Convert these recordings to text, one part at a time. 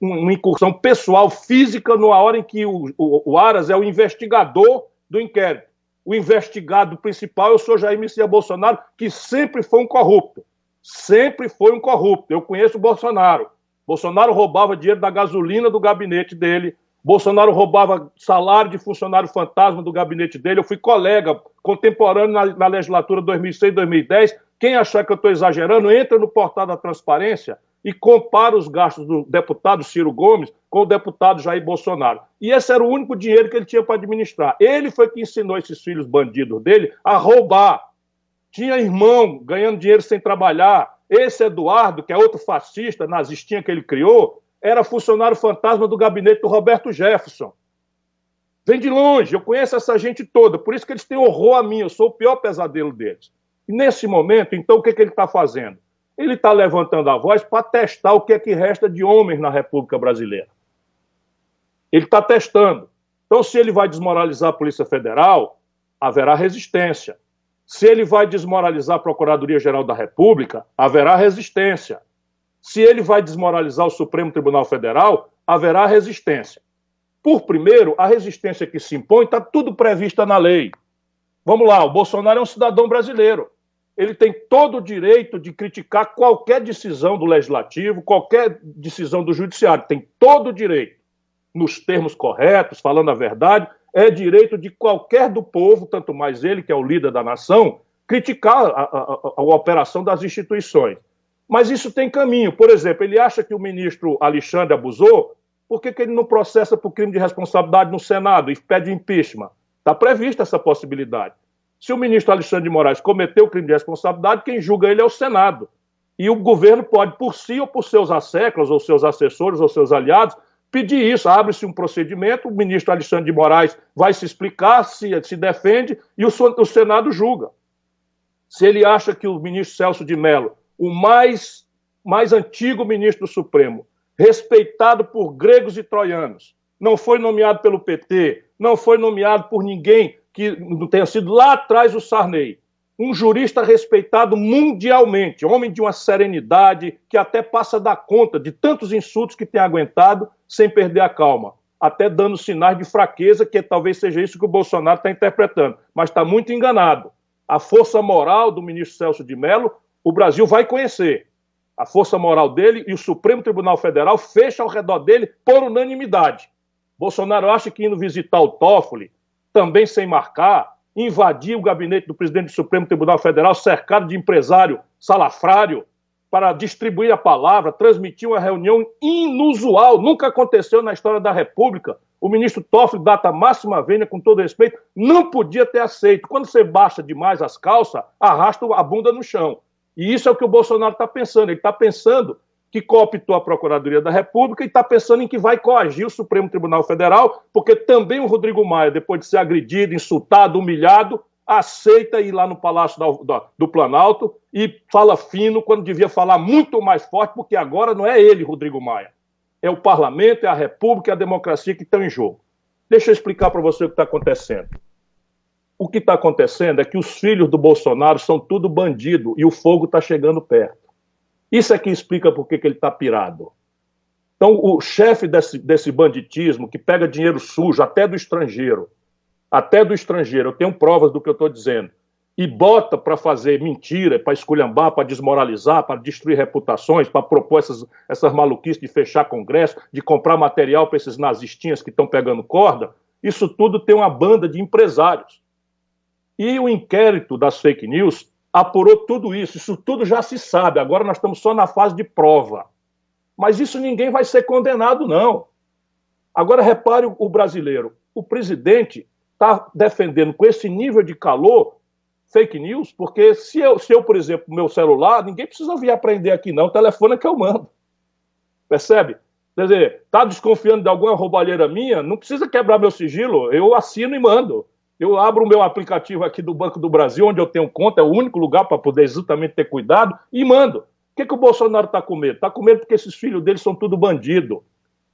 uma incursão pessoal, física, na hora em que o Aras é o investigador do inquérito. O investigado principal é o senhor Jair Messias Bolsonaro, que sempre foi um corrupto. Sempre foi um corrupto. Eu conheço o Bolsonaro. Bolsonaro roubava dinheiro da gasolina do gabinete dele. Bolsonaro roubava salário de funcionário fantasma do gabinete dele. Eu fui colega contemporâneo na legislatura 2006-2010. Quem achar que eu estou exagerando, entra no portal da transparência e compara os gastos do deputado Ciro Gomes com o deputado Jair Bolsonaro. E esse era o único dinheiro que ele tinha para administrar. Ele foi que ensinou esses filhos bandidos dele a roubar. Tinha irmão ganhando dinheiro sem trabalhar. Esse Eduardo, que é outro fascista, nazistinha que ele criou, era funcionário fantasma do gabinete do Roberto Jefferson. Vem de longe, eu conheço essa gente toda, por isso que eles têm horror a mim, eu sou o pior pesadelo deles. E nesse momento, então, o que ele está fazendo? Ele está levantando a voz para testar o que é que resta de homens na República Brasileira. Ele está testando. Então, se ele vai desmoralizar a Polícia Federal, haverá resistência. Se ele vai desmoralizar a Procuradoria-Geral da República, haverá resistência. Se ele vai desmoralizar o Supremo Tribunal Federal, haverá resistência. Por primeiro, a resistência que se impõe está tudo prevista na lei. Vamos lá, o Bolsonaro é um cidadão brasileiro. Ele tem todo o direito de criticar qualquer decisão do Legislativo, qualquer decisão do Judiciário. Tem todo o direito, nos termos corretos, falando a verdade. É direito de qualquer do povo, tanto mais ele, que é o líder da nação, criticar a operação das instituições. Mas isso tem caminho. Por exemplo, ele acha que o ministro Alexandre abusou, por que ele não processa por crime de responsabilidade no Senado e pede impeachment? Está prevista essa possibilidade. Se o ministro Alexandre de Moraes cometeu crime de responsabilidade, quem julga ele é o Senado. E o governo pode, por si ou por seus asseclas, ou seus assessores, ou seus aliados, pedir isso. Abre-se um procedimento, o ministro Alexandre de Moraes vai se explicar, se defende, e o Senado julga. Se ele acha que o ministro Celso de Mello, o mais antigo ministro do Supremo, respeitado por gregos e troianos, não foi nomeado pelo PT, não foi nomeado por ninguém que não tenha sido lá atrás o Sarney, um jurista respeitado mundialmente, homem de uma serenidade que até passa da conta de tantos insultos que tem aguentado sem perder a calma, até dando sinais de fraqueza, que talvez seja isso que o Bolsonaro está interpretando, mas está muito enganado. A força moral do ministro Celso de Mello, o Brasil vai conhecer. A força moral dele e o Supremo Tribunal Federal fecha ao redor dele por unanimidade. Bolsonaro acha que indo visitar o Toffoli, também sem marcar, invadir o gabinete do presidente do Supremo Tribunal Federal, cercado de empresário salafrário, para distribuir a palavra, transmitir uma reunião inusual, nunca aconteceu na história da República. O ministro Toffoli, data máxima vênia, com todo respeito, não podia ter aceito. Quando você baixa demais as calças, arrasta a bunda no chão. E isso é o que o Bolsonaro está pensando. Ele está pensando que cooptou a Procuradoria da República e está pensando em que vai coagir o Supremo Tribunal Federal, porque também o Rodrigo Maia, depois de ser agredido, insultado, humilhado, aceita ir lá no Palácio do Planalto e fala fino quando devia falar muito mais forte, porque agora não é ele, Rodrigo Maia. É o parlamento, é a República, é a democracia que estão em jogo. Deixa eu explicar para você o que está acontecendo. O que está acontecendo é que os filhos do Bolsonaro são tudo bandido e o fogo está chegando perto. Isso é que explica por que ele está pirado. Então, o chefe desse banditismo, que pega dinheiro sujo, até do estrangeiro, eu tenho provas do que eu estou dizendo, e bota para fazer mentira, para esculhambar, para desmoralizar, para destruir reputações, para propor essas maluquices de fechar congresso, de comprar material para esses nazistinhas que estão pegando corda, isso tudo tem uma banda de empresários. E o inquérito das fake news apurou tudo isso tudo já se sabe, agora nós estamos só na fase de prova. Mas isso ninguém vai ser condenado, não. Agora repare o brasileiro, o presidente está defendendo com esse nível de calor fake news, porque se eu, por exemplo, meu celular, ninguém precisa vir aprender aqui não, o telefone é que eu mando. Percebe? Quer dizer, está desconfiando de alguma roubalheira minha, não precisa quebrar meu sigilo, eu assino e mando. Eu abro o meu aplicativo aqui do Banco do Brasil, onde eu tenho conta, é o único lugar para poder exatamente ter cuidado, e mando. O que o Bolsonaro está com medo? Está com medo porque esses filhos dele são tudo bandido.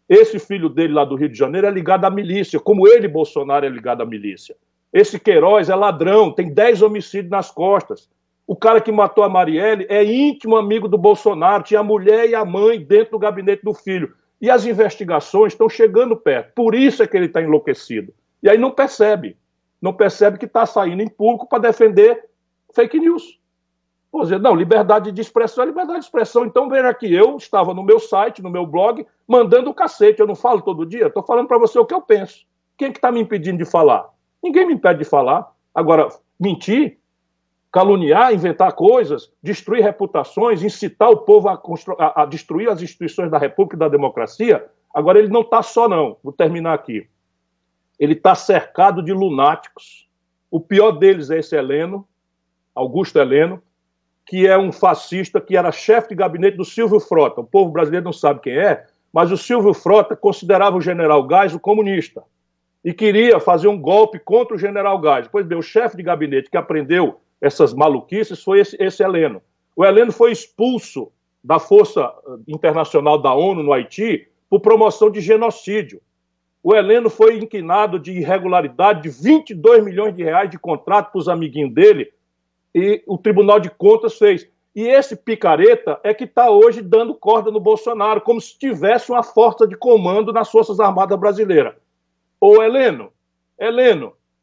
Esse filho dele lá do Rio de Janeiro é ligado à milícia, como ele, Bolsonaro, é ligado à milícia. Esse Queiroz é ladrão, tem 10 homicídios nas costas. O cara que matou a Marielle é íntimo amigo do Bolsonaro, tinha a mulher e a mãe dentro do gabinete do filho. E as investigações estão chegando perto. Por isso é que ele está enlouquecido. E aí não percebe. Não percebe que está saindo em público para defender fake news. Vou dizer, não, liberdade de expressão é liberdade de expressão. Então, veja aqui, eu estava no meu site, no meu blog, mandando o cacete. Eu não falo todo dia, estou falando para você o que eu penso. Quem é que está me impedindo de falar? Ninguém me impede de falar. Agora, mentir, caluniar, inventar coisas, destruir reputações, incitar o povo a destruir as instituições da República e da democracia, agora ele não está só, não. Vou terminar aqui. Ele está cercado de lunáticos. O pior deles é esse Heleno, Augusto Heleno, que é um fascista, que era chefe de gabinete do Silvio Frota. O povo brasileiro não sabe quem é, mas o Silvio Frota considerava o general Geisel comunista e queria fazer um golpe contra o general Geisel. Pois bem, o chefe de gabinete que aprendeu essas maluquices foi esse Heleno. O Heleno foi expulso da Força Internacional da ONU no Haiti por promoção de genocídio. O Heleno foi inquinado de irregularidade de 22 milhões de reais de contrato para os amiguinhos dele, e o Tribunal de Contas fez. E esse picareta é que está hoje dando corda no Bolsonaro, como se tivesse uma força de comando nas Forças Armadas Brasileiras. Ô Heleno,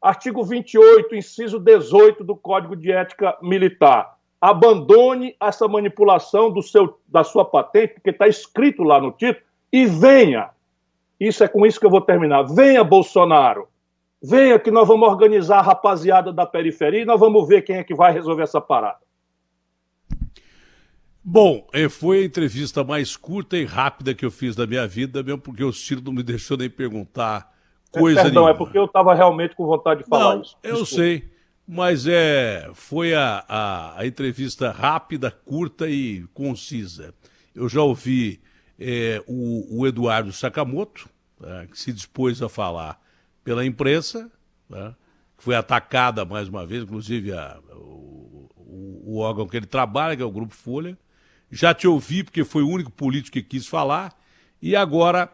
artigo 28, inciso 18 do Código de Ética Militar. Abandone essa manipulação da sua patente, porque está escrito lá no título, e venha. Isso é com isso que eu vou terminar. Venha, Bolsonaro. Venha que nós vamos organizar a rapaziada da periferia e nós vamos ver quem é que vai resolver essa parada. Bom, foi a entrevista mais curta e rápida que eu fiz da minha vida, mesmo porque o Ciro não me deixou nem perguntar coisa Perdão, nenhuma. é porque eu estava realmente com vontade de falar isso. Desculpa. Eu sei, mas foi a entrevista rápida, curta e concisa. Eu já ouvi o Eduardo Sakamoto, que se dispôs a falar pela imprensa, né, que foi atacada mais uma vez, inclusive o órgão que ele trabalha, que é o Grupo Folha. Já te ouvi, porque foi o único político que quis falar, e agora,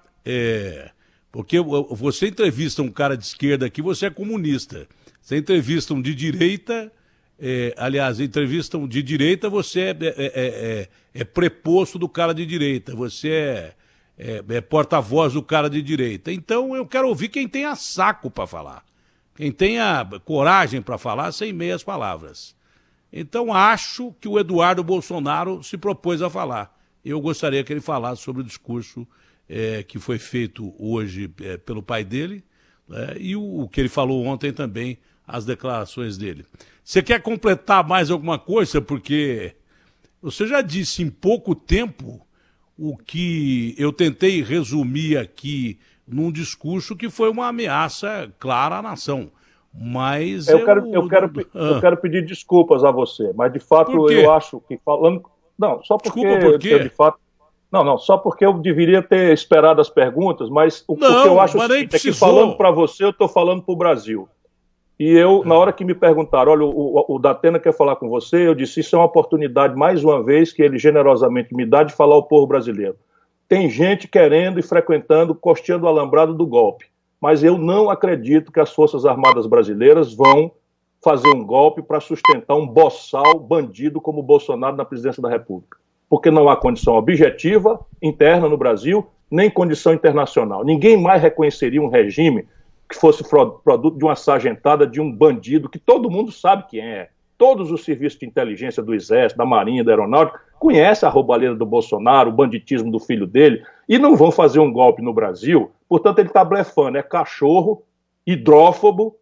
porque você entrevista um cara de esquerda aqui, você é comunista. Você entrevista um de direita, aliás, entrevistam de direita, você é preposto do cara de direita, você é porta-voz do cara de direita. Então eu quero ouvir quem tenha saco para falar, quem tenha coragem para falar sem meias palavras. Então acho que o Eduardo Bolsonaro se propôs a falar. Eu gostaria que ele falasse sobre o discurso que foi feito hoje pelo pai dele, e o que ele falou ontem também, as declarações dele. Você quer completar mais alguma coisa? Porque você já disse em pouco tempo o que eu tentei resumir aqui num discurso que foi uma ameaça clara à nação. Mas eu quero pedir desculpas a você, mas de fato eu acho que falando... Não, só porque... Desculpa por quê? De fato... Não, só porque eu deveria ter esperado as perguntas, mas o que eu acho é que falando para você, eu estou falando para o Brasil. E eu, na hora que me perguntaram, olha, o Datena quer falar com você, eu disse, isso é uma oportunidade, mais uma vez, que ele generosamente me dá de falar ao povo brasileiro. Tem gente querendo e frequentando, costeando o alambrado do golpe, mas eu não acredito que as Forças Armadas brasileiras vão fazer um golpe para sustentar um boçal bandido como o Bolsonaro na presidência da República. Porque não há condição objetiva interna no Brasil, nem condição internacional. Ninguém mais reconheceria um regime que fosse produto de uma sargentada, de um bandido, que todo mundo sabe quem é. Todos os serviços de inteligência do Exército, da Marinha, da Aeronáutica, conhecem a roubalheira do Bolsonaro, o banditismo do filho dele, e não vão fazer um golpe no Brasil. Portanto, ele está blefando. É cachorro hidrófobo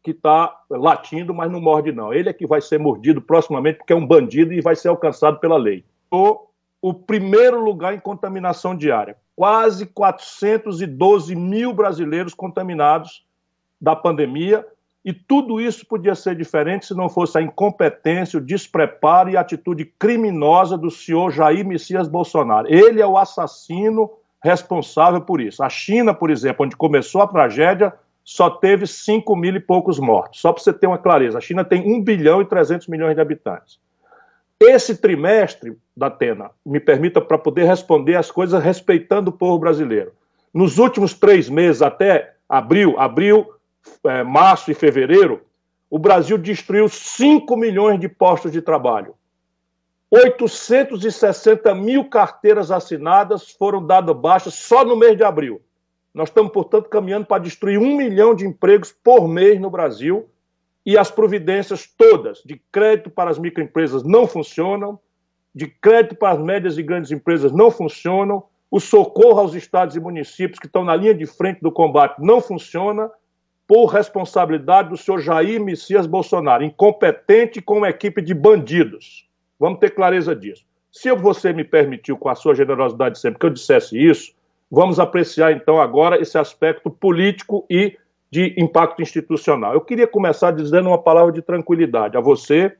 que está latindo, mas não morde, não. Ele é que vai ser mordido proximamente, porque é um bandido e vai ser alcançado pela lei. O primeiro lugar em contaminação diária. Quase 412 mil brasileiros contaminados da pandemia, e tudo isso podia ser diferente se não fosse a incompetência, o despreparo e a atitude criminosa do senhor Jair Messias Bolsonaro. Ele é o assassino responsável por isso. A China, por exemplo, onde começou a tragédia, só teve 5 mil e poucos mortos. Só para você ter uma clareza, a China tem 1 bilhão e 300 milhões de habitantes. Esse trimestre, Datena, me permita para poder responder as coisas respeitando o povo brasileiro. Nos últimos 3 meses, até abril, março e fevereiro, o Brasil destruiu 5 milhões de postos de trabalho. 860 mil carteiras assinadas foram dadas baixas só no mês de abril. Nós estamos, portanto, caminhando para destruir 1 milhão de empregos por mês no Brasil, e as providências todas de crédito para as microempresas não funcionam, de crédito para as médias e grandes empresas não funcionam, o socorro aos estados e municípios que estão na linha de frente do combate não funciona, por responsabilidade do senhor Jair Messias Bolsonaro, incompetente com uma equipe de bandidos. Vamos ter clareza disso. Se você me permitiu, com a sua generosidade sempre, que eu dissesse isso, vamos apreciar então agora esse aspecto político e de impacto institucional. Eu queria começar dizendo uma palavra de tranquilidade a você,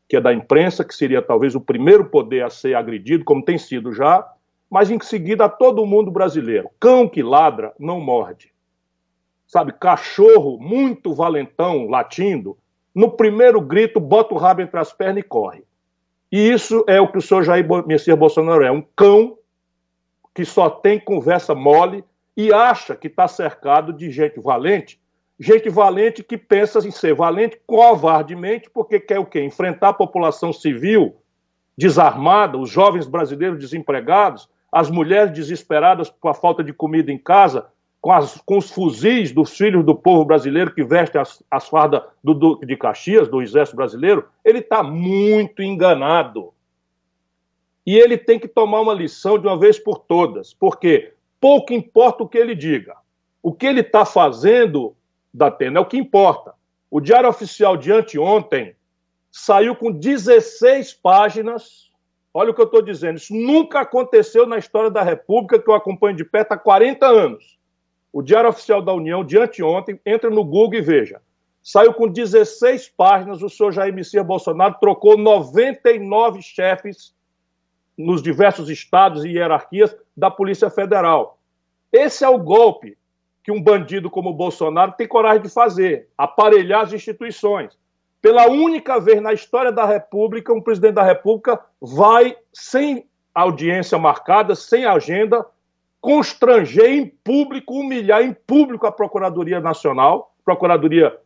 que é da imprensa, que seria talvez o primeiro poder a ser agredido, como tem sido já, mas em seguida a todo mundo brasileiro. Cão que ladra não morde. Sabe, cachorro muito valentão latindo, no primeiro grito bota o rabo entre as pernas e corre. E isso é o que o senhor Jair Messias Bolsonaro é, um cão que só tem conversa mole e acha que está cercado de gente valente que pensa em ser valente covardemente, porque quer o quê? Enfrentar a população civil desarmada, os jovens brasileiros desempregados, as mulheres desesperadas por a falta de comida em casa, com os fuzis dos filhos do povo brasileiro que vestem as fardas do Duque de Caxias, do Exército Brasileiro. Ele está muito enganado. E ele tem que tomar uma lição de uma vez por todas, porque pouco importa o que ele diga. O que ele está fazendo, Datena, é o que importa. O Diário Oficial de anteontem saiu com 16 páginas. Olha o que eu estou dizendo. Isso nunca aconteceu na história da República, que eu acompanho de perto há 40 anos. O Diário Oficial da União de anteontem, entra no Google e veja. Saiu com 16 páginas, o senhor Jair Messias Bolsonaro trocou 99 chefes nos diversos estados e hierarquias da Polícia Federal. Esse é o golpe que um bandido como o Bolsonaro tem coragem de fazer, aparelhar as instituições. Pela única vez na história da República, um presidente da República vai, sem audiência marcada, sem agenda, constranger em público, humilhar em público a Procuradoria Nacional, Procuradoria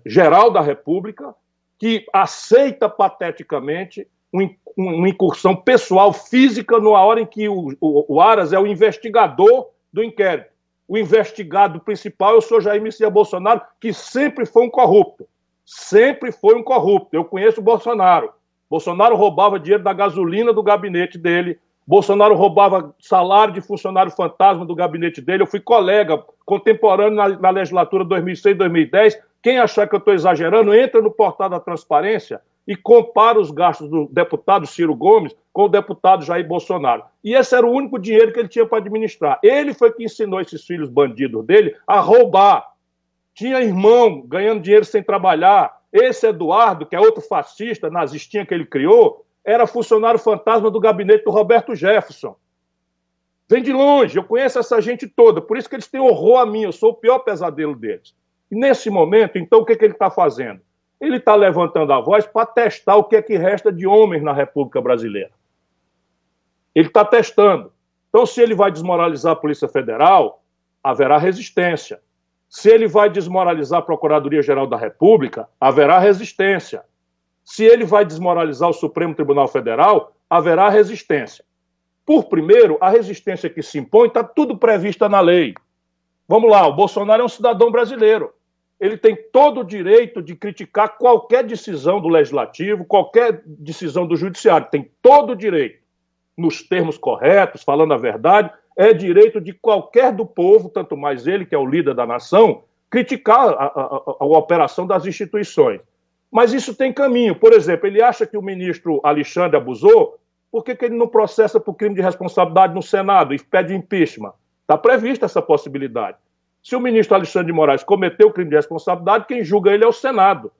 Geral da República, que aceita pateticamente uma incursão pessoal, física, numa hora em que o Aras é o investigador do inquérito. O investigado principal é o senhor Jair Messias Bolsonaro, que sempre foi um corrupto. Sempre foi um corrupto. Eu conheço o Bolsonaro. Bolsonaro roubava dinheiro da gasolina do gabinete dele. Bolsonaro roubava salário de funcionário fantasma do gabinete dele. Eu fui colega contemporâneo na legislatura 2006-2010. Quem achar que eu estou exagerando, entra no portal da transparência e compara os gastos do deputado Ciro Gomes com o deputado Jair Bolsonaro. E esse era o único dinheiro que ele tinha para administrar. Ele foi que ensinou esses filhos bandidos dele a roubar. Tinha irmão ganhando dinheiro sem trabalhar. Esse Eduardo, que é outro fascista, nazistinha que ele criou, era funcionário fantasma do gabinete do Roberto Jefferson. Vem de longe, eu conheço essa gente toda, por isso que eles têm horror a mim, eu sou o pior pesadelo deles. E nesse momento, então, o que ele está fazendo? Ele está levantando a voz para testar o que é que resta de homens na República Brasileira. Ele está testando. Então, se ele vai desmoralizar a Polícia Federal, haverá resistência. Se ele vai desmoralizar a Procuradoria-Geral da República, haverá resistência. Se ele vai desmoralizar o Supremo Tribunal Federal, haverá resistência. Por primeiro, a resistência que se impõe está tudo prevista na lei. Vamos lá, o Bolsonaro é um cidadão brasileiro. Ele tem todo o direito de criticar qualquer decisão do Legislativo, qualquer decisão do Judiciário. Tem todo o direito, nos termos corretos, falando a verdade. É direito de qualquer do povo, tanto mais ele, que é o líder da nação, criticar a operação das instituições. Mas isso tem caminho. Por exemplo, ele acha que o ministro Alexandre abusou, por que ele não processa por crime de responsabilidade no Senado e pede impeachment? Está prevista essa possibilidade. Se o ministro Alexandre de Moraes cometeu crime de responsabilidade, quem julga ele é o Senado.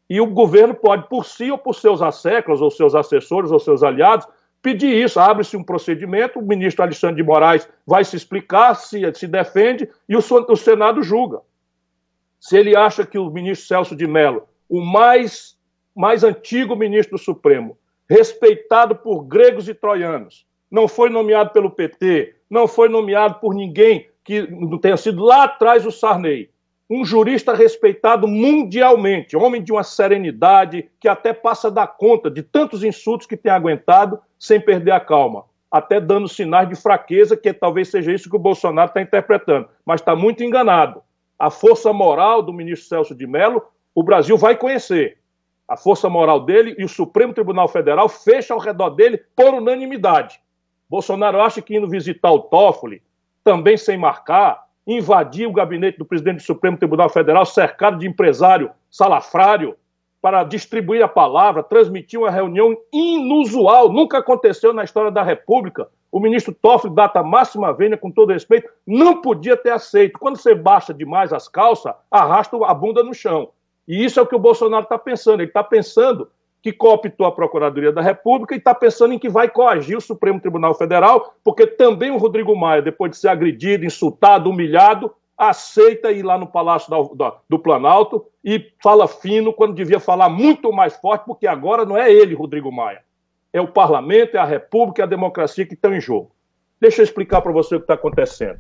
E o governo pode, por si ou por seus asseclas, ou seus assessores, ou seus aliados, pedir isso. Abre-se um procedimento, o ministro Alexandre de Moraes vai se explicar, se defende, e o Senado julga. Se ele acha que o ministro Celso de Mello, o mais antigo ministro do Supremo, respeitado por gregos e troianos, não foi nomeado pelo PT, não foi nomeado por ninguém que não tenha sido lá atrás o Sarney. um jurista respeitado mundialmente, homem de uma serenidade que até passa a dar conta de tantos insultos que tem aguentado sem perder a calma, até dando sinais de fraqueza, que talvez seja isso que o Bolsonaro está interpretando, mas está muito enganado. A força moral do ministro Celso de Mello, o Brasil vai conhecer. A força moral dele, e o Supremo Tribunal Federal fecha ao redor dele por unanimidade. Bolsonaro acha que indo visitar o Toffoli, também sem marcar, invadir o gabinete do presidente do Supremo Tribunal Federal, cercado de empresário salafrário, para distribuir a palavra, transmitir uma reunião inusual, nunca aconteceu na história da República. O ministro Toffoli, data máxima vênia, com todo respeito, não podia ter aceito. Quando você baixa demais as calças, arrasta a bunda no chão. E isso é o que o Bolsonaro está pensando. Ele está pensando que cooptou a Procuradoria da República e está pensando em que vai coagir o Supremo Tribunal Federal, porque também o Rodrigo Maia, depois de ser agredido, insultado, humilhado, aceita ir lá no Palácio do Planalto e fala fino quando devia falar muito mais forte, porque agora não é ele, Rodrigo Maia. É o parlamento, é a República, é a democracia que estão em jogo. Deixa eu explicar para você o que está acontecendo.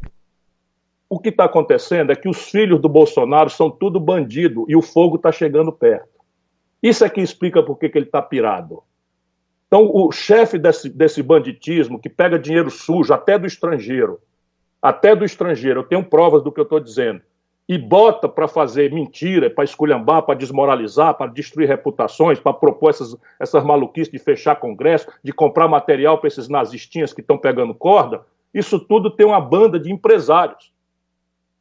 O que está acontecendo é que os filhos do Bolsonaro são tudo bandido e o fogo está chegando perto. Isso é que explica por que ele está pirado. Então, o chefe desse banditismo, que pega dinheiro sujo, até do estrangeiro, eu tenho provas do que eu estou dizendo, e bota para fazer mentira, para esculhambar, para desmoralizar, para destruir reputações, para propor essas maluquices de fechar congresso, de comprar material para esses nazistinhas que estão pegando corda, isso tudo tem uma banda de empresários.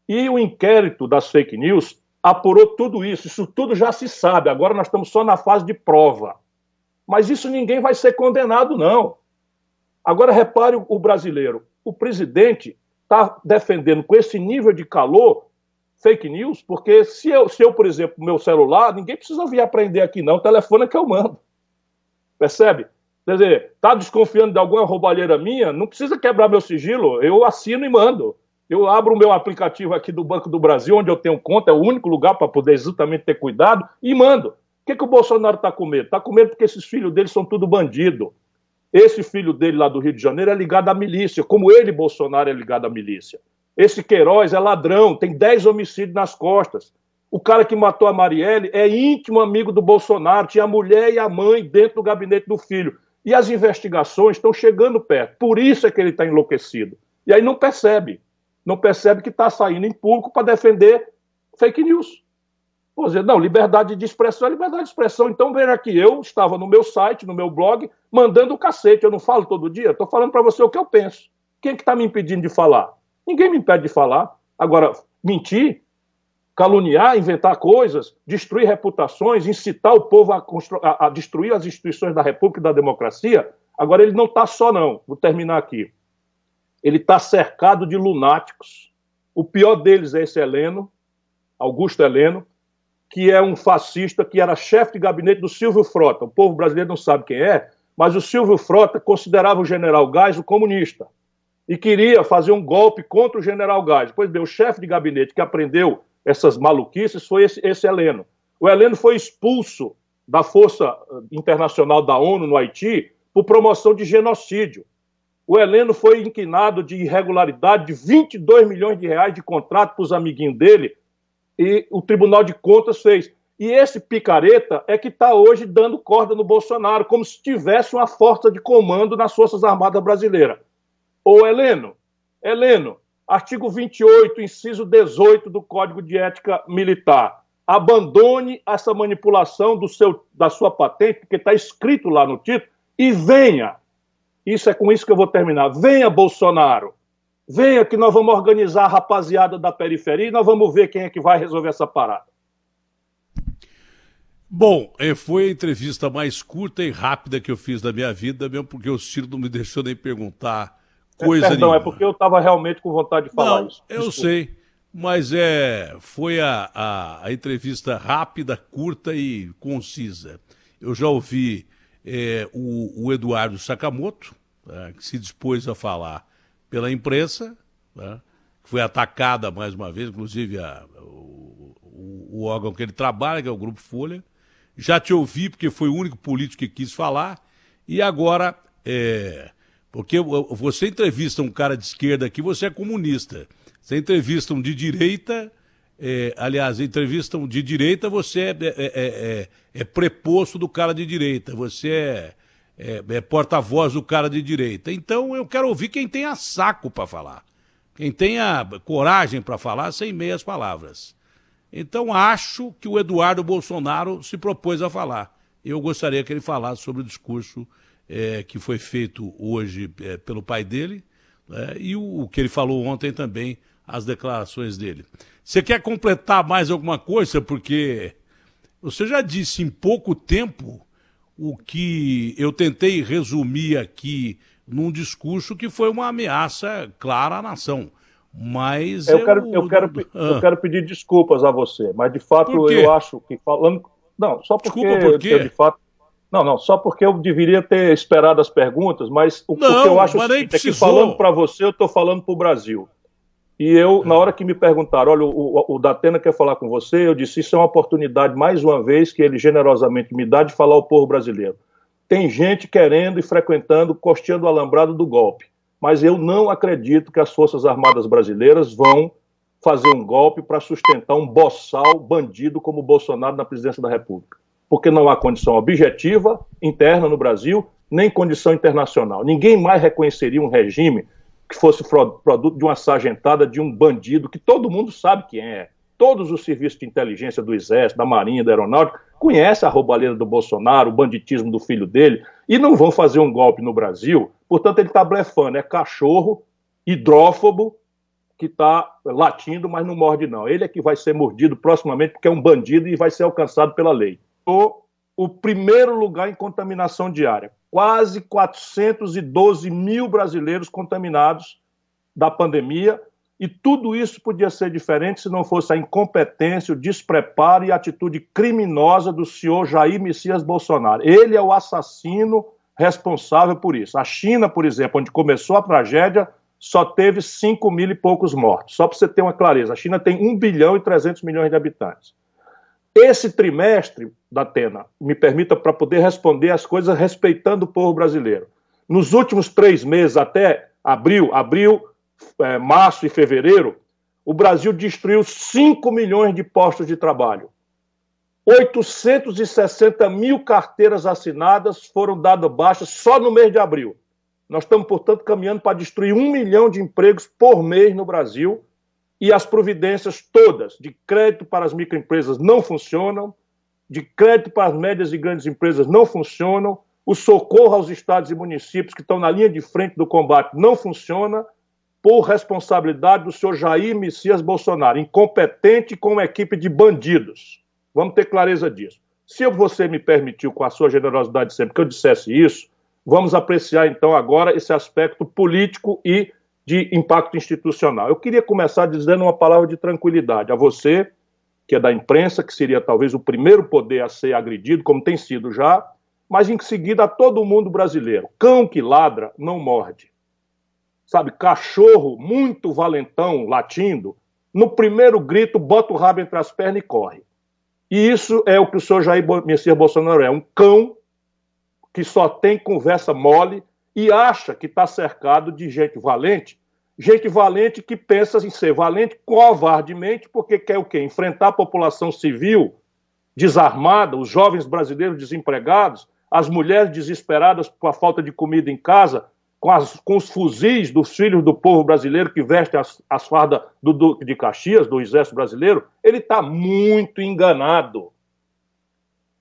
E o inquérito das fake news apurou tudo isso tudo já se sabe, agora nós estamos só na fase de prova. Mas isso ninguém vai ser condenado, não. Agora repare o brasileiro, o presidente está defendendo com esse nível de calor fake news, porque se eu, por exemplo, meu celular, ninguém precisa vir aprender aqui não, o telefone é que eu mando. Percebe? Quer dizer, está desconfiando de alguma roubalheira minha, não precisa quebrar meu sigilo, eu assino e mando. Eu abro o meu aplicativo aqui do Banco do Brasil, onde eu tenho conta, é o único lugar para poder exatamente ter cuidado, e mando. O que o Bolsonaro está com medo? Está com medo porque esses filhos dele são tudo bandido. Esse filho dele lá do Rio de Janeiro é ligado à milícia, como ele, Bolsonaro, é ligado à milícia. Esse Queiroz é ladrão, tem 10 homicídios nas costas. O cara que matou a Marielle é íntimo amigo do Bolsonaro, tinha a mulher e a mãe dentro do gabinete do filho. E as investigações estão chegando perto, por isso é que ele está enlouquecido. E aí não percebe que está saindo em público para defender fake news. Vou dizer, não, liberdade de expressão é liberdade de expressão. Então, veja aqui, eu estava no meu site, no meu blog, mandando o cacete. Eu não falo todo dia, estou falando para você o que eu penso. Quem é que está me impedindo de falar? Ninguém me impede de falar. Agora, mentir, caluniar, inventar coisas, destruir reputações, incitar o povo a destruir as instituições da República e da democracia, agora ele não está só, não. Vou terminar aqui. Ele está cercado de lunáticos. O pior deles é esse Heleno, Augusto Heleno, que é um fascista que era chefe de gabinete do Silvio Frota. O povo brasileiro não sabe quem é, mas o Silvio Frota considerava o general Geisel comunista e queria fazer um golpe contra o general Geisel. Pois bem, o chefe de gabinete que aprendeu essas maluquices foi esse Heleno. O Heleno foi expulso da Força Internacional da ONU no Haiti por promoção de genocídio. O Heleno foi inquinado de irregularidade de 22 milhões de reais de contrato para os amiguinhos dele, e o Tribunal de Contas fez. E esse picareta é que está hoje dando corda no Bolsonaro, como se tivesse uma força de comando nas Forças Armadas Brasileiras. Ô Heleno, artigo 28, inciso 18 do Código de Ética Militar. Abandone essa manipulação da sua patente, porque está escrito lá no título, e venha. Isso é com isso que eu vou terminar. Venha, Bolsonaro. Venha que nós vamos organizar a rapaziada da periferia e nós vamos ver quem é que vai resolver essa parada. Bom, foi a entrevista mais curta e rápida que eu fiz da minha vida, mesmo porque o Ciro não me deixou nem perguntar coisa Perdão, nenhuma. é porque eu estava realmente com vontade de falar isso. Eu sei, mas foi a entrevista rápida, curta e concisa. Eu já ouvi o Eduardo Sakamoto, que se dispôs a falar pela imprensa, né, que foi atacada mais uma vez, inclusive o órgão que ele trabalha, que é o Grupo Folha. Já te ouvi, porque foi o único político que quis falar, e agora, porque você entrevista um cara de esquerda aqui, você é comunista. Você entrevista um de direita, aliás, entrevistam de direita, você é preposto do cara de direita, você é porta-voz do cara de direita. Então eu quero ouvir quem tenha saco para falar, quem tenha coragem para falar sem meias palavras. Então acho que o Eduardo Bolsonaro se propôs a falar. Eu gostaria que ele falasse sobre o discurso que foi feito hoje pelo pai dele, e o que ele falou ontem também, as declarações dele. Você quer completar mais alguma coisa? Porque você já disse em pouco tempo o que eu tentei resumir aqui num discurso que foi uma ameaça clara à nação. Mas eu quero pedir desculpas a você, mas de fato eu acho que falando... Não, só porque Desculpa, por quê? eu de fato... Não, só porque eu deveria ter esperado as perguntas, mas o que eu acho é que falando para você, eu estou falando para o Brasil. E eu, na hora que me perguntaram, olha, o Datena quer falar com você, eu disse, isso é uma oportunidade, mais uma vez, que ele generosamente me dá de falar ao povo brasileiro. Tem gente querendo e frequentando, costeando o alambrado do golpe, mas eu não acredito que as Forças Armadas brasileiras vão fazer um golpe para sustentar um boçal bandido como o Bolsonaro na presidência da República. Porque não há condição objetiva interna no Brasil, nem condição internacional. Ninguém mais reconheceria um regime que fosse produto de uma sargentada, de um bandido, que todo mundo sabe quem é. Todos os serviços de inteligência do Exército, da Marinha, da Aeronáutica, conhecem a roubalheira do Bolsonaro, o banditismo do filho dele, e não vão fazer um golpe no Brasil. Portanto, ele está blefando. É cachorro, hidrófobo, que está latindo, mas não morde não. Ele é que vai ser mordido proximamente, porque é um bandido e vai ser alcançado pela lei. O primeiro lugar em contaminação diária. Quase 412 mil brasileiros contaminados da pandemia, e tudo isso podia ser diferente se não fosse a incompetência, o despreparo e a atitude criminosa do senhor Jair Messias Bolsonaro. Ele é o assassino responsável por isso. A China, por exemplo, onde começou a tragédia, só teve 5 mil e poucos mortos. Só para você ter uma clareza, a China tem 1 bilhão e 300 milhões de habitantes. Esse trimestre, Datena, me permita para poder responder as coisas respeitando o povo brasileiro. Nos últimos 3 meses, até abril, março e fevereiro, o Brasil destruiu 5 milhões de postos de trabalho. 860 mil carteiras assinadas foram dadas baixas só no mês de abril. Nós estamos, portanto, caminhando para destruir 1 milhão de empregos por mês no Brasil, e as providências todas de crédito para as microempresas não funcionam, de crédito para as médias e grandes empresas não funcionam, o socorro aos estados e municípios que estão na linha de frente do combate não funciona, por responsabilidade do senhor Jair Messias Bolsonaro, incompetente com uma equipe de bandidos. Vamos ter clareza disso. Se você me permitiu, com a sua generosidade sempre, que eu dissesse isso, vamos apreciar então agora esse aspecto político e de impacto institucional. Eu queria começar dizendo uma palavra de tranquilidade a você, que é da imprensa, que seria talvez o primeiro poder a ser agredido, como tem sido já, mas em seguida a todo mundo brasileiro. Cão que ladra não morde. Sabe, cachorro muito valentão, latindo, no primeiro grito bota o rabo entre as pernas e corre. E isso é o que o senhor Jair Messias Bolsonaro é, um cão que só tem conversa mole e acha que está cercado de gente valente que pensa em ser valente covardemente, porque quer o quê? Enfrentar a população civil desarmada, os jovens brasileiros desempregados, as mulheres desesperadas por a falta de comida em casa, com os fuzis dos filhos do povo brasileiro que vestem as fardas do Duque de Caxias, do Exército Brasileiro. Ele está muito enganado.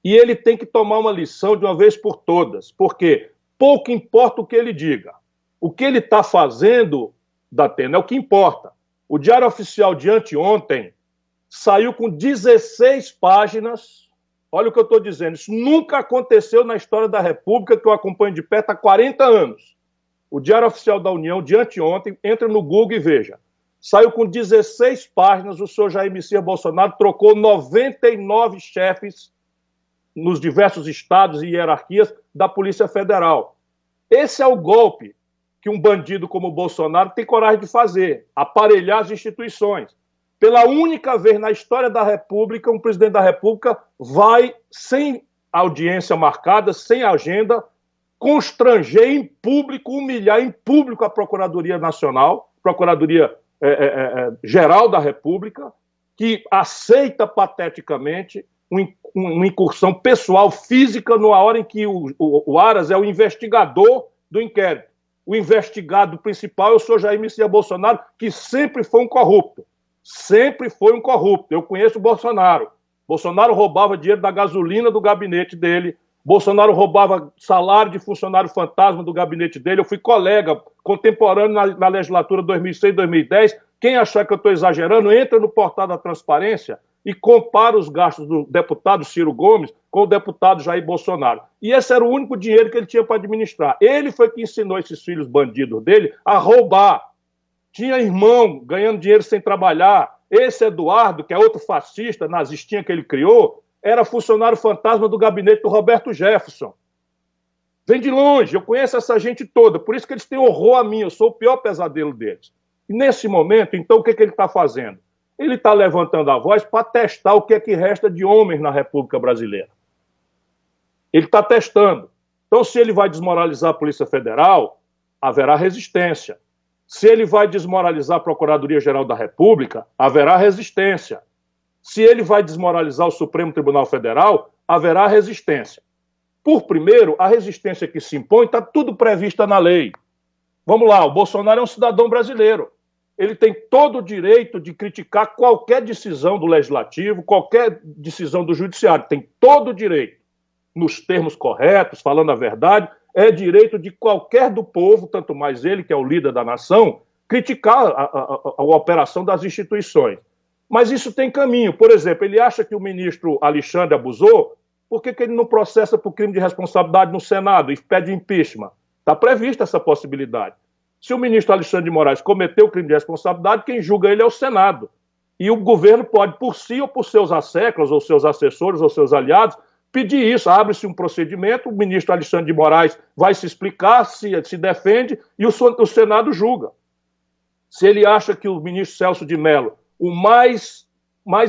E ele tem que tomar uma lição de uma vez por todas, porque pouco importa o que ele diga. O que ele está fazendo, Datena, é o que importa. O Diário Oficial de anteontem saiu com 16 páginas. Olha o que eu estou dizendo. Isso nunca aconteceu na história da República, que eu acompanho de perto há 40 anos. O Diário Oficial da União de anteontem, entra no Google e veja. Saiu com 16 páginas, o senhor Jair Messias Bolsonaro trocou 99 chefes nos diversos estados e hierarquias da Polícia Federal. Esse é o golpe que um bandido como o Bolsonaro tem coragem de fazer, aparelhar as instituições. Pela única vez na história da República, um presidente da República vai, sem audiência marcada, sem agenda, constranger em público, humilhar em público a Procuradoria Nacional, Procuradoria Geral da República, que aceita pateticamente uma incursão pessoal, física, numa hora em que o Aras é o investigador do inquérito. O investigado principal é o senhor Jair Messias Bolsonaro, que sempre foi um corrupto. Sempre foi um corrupto. Eu conheço o Bolsonaro. Bolsonaro roubava dinheiro da gasolina do gabinete dele. Bolsonaro roubava salário de funcionário fantasma do gabinete dele. Eu fui colega contemporâneo na legislatura 2006-2010. Quem achar que eu estou exagerando, entra no portal da transparência e compara os gastos do deputado Ciro Gomes com o deputado Jair Bolsonaro. E esse era o único dinheiro que ele tinha para administrar. Ele foi que ensinou esses filhos bandidos dele a roubar. Tinha irmão ganhando dinheiro sem trabalhar. Esse Eduardo, que é outro fascista, nazistinha que ele criou, era funcionário fantasma do gabinete do Roberto Jefferson. Vem de longe, eu conheço essa gente toda, por isso que eles têm horror a mim, eu sou o pior pesadelo deles. E nesse momento, então, o que ele está fazendo? Ele está levantando a voz para testar o que é que resta de homens na República Brasileira. Ele está testando. Então, se ele vai desmoralizar a Polícia Federal, haverá resistência. Se ele vai desmoralizar a Procuradoria-Geral da República, haverá resistência. Se ele vai desmoralizar o Supremo Tribunal Federal, haverá resistência. Por primeiro, a resistência que se impõe está tudo prevista na lei. Vamos lá, o Bolsonaro é um cidadão brasileiro. Ele tem todo o direito de criticar qualquer decisão do Legislativo, qualquer decisão do Judiciário. Tem todo o direito, nos termos corretos, falando a verdade. É direito de qualquer do povo, tanto mais ele, que é o líder da nação, criticar a operação das instituições. Mas isso tem caminho. Por exemplo, ele acha que o ministro Alexandre abusou, por que ele não processa por crime de responsabilidade no Senado e pede impeachment? Está prevista essa possibilidade. Se o ministro Alexandre de Moraes cometeu crime de responsabilidade, quem julga ele é o Senado. E o governo pode, por si ou por seus asseclas, ou seus assessores, ou seus aliados, pedir isso. Abre-se um procedimento, o ministro Alexandre de Moraes vai se explicar, se defende, e o Senado julga. Se ele acha que o ministro Celso de Mello, o mais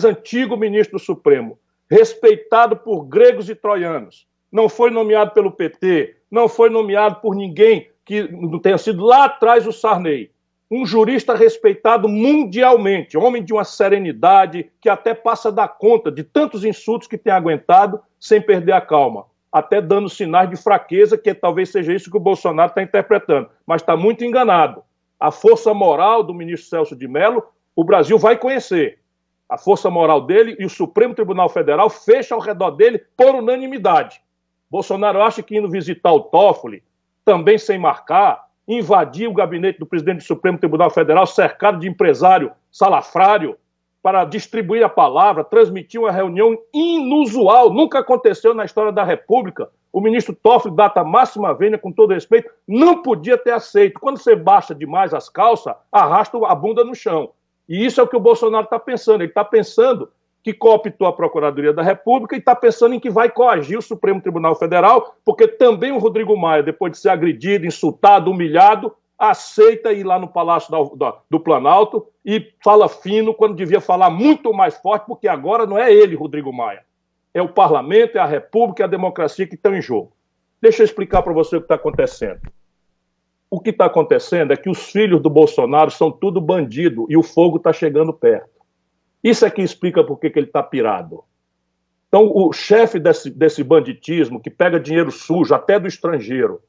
antigo ministro do Supremo, respeitado por gregos e troianos, não foi nomeado pelo PT, não foi nomeado por ninguém que não tenha sido lá atrás o Sarney, um jurista respeitado mundialmente, homem de uma serenidade que até passa da conta de tantos insultos que tem aguentado sem perder a calma, até dando sinais de fraqueza, que talvez seja isso que o Bolsonaro está interpretando, mas está muito enganado. A força moral do ministro Celso de Mello, o Brasil vai conhecer. A força moral dele e o Supremo Tribunal Federal fecha ao redor dele por unanimidade. Bolsonaro acha que indo visitar o Toffoli, também sem marcar, invadir o gabinete do presidente do Supremo Tribunal Federal, cercado de empresário salafrário, para distribuir a palavra, transmitir uma reunião inusual, nunca aconteceu na história da República. O ministro Toffoli, data máxima vênia, com todo respeito, não podia ter aceito. Quando você baixa demais as calças, arrasta a bunda no chão. E isso é o que o Bolsonaro está pensando. Ele está pensando que cooptou a Procuradoria da República e está pensando em que vai coagir o Supremo Tribunal Federal, porque também o Rodrigo Maia, depois de ser agredido, insultado, humilhado, aceita ir lá no Palácio do Planalto e fala fino quando devia falar muito mais forte, porque agora não é ele, Rodrigo Maia. É o parlamento, é a República, é a democracia que estão em jogo. Deixa eu explicar para você o que está acontecendo. O que está acontecendo é que os filhos do Bolsonaro são tudo bandido e o fogo está chegando perto. Isso é que explica por que ele está pirado. Então, o chefe desse banditismo, que pega dinheiro sujo, até do estrangeiro,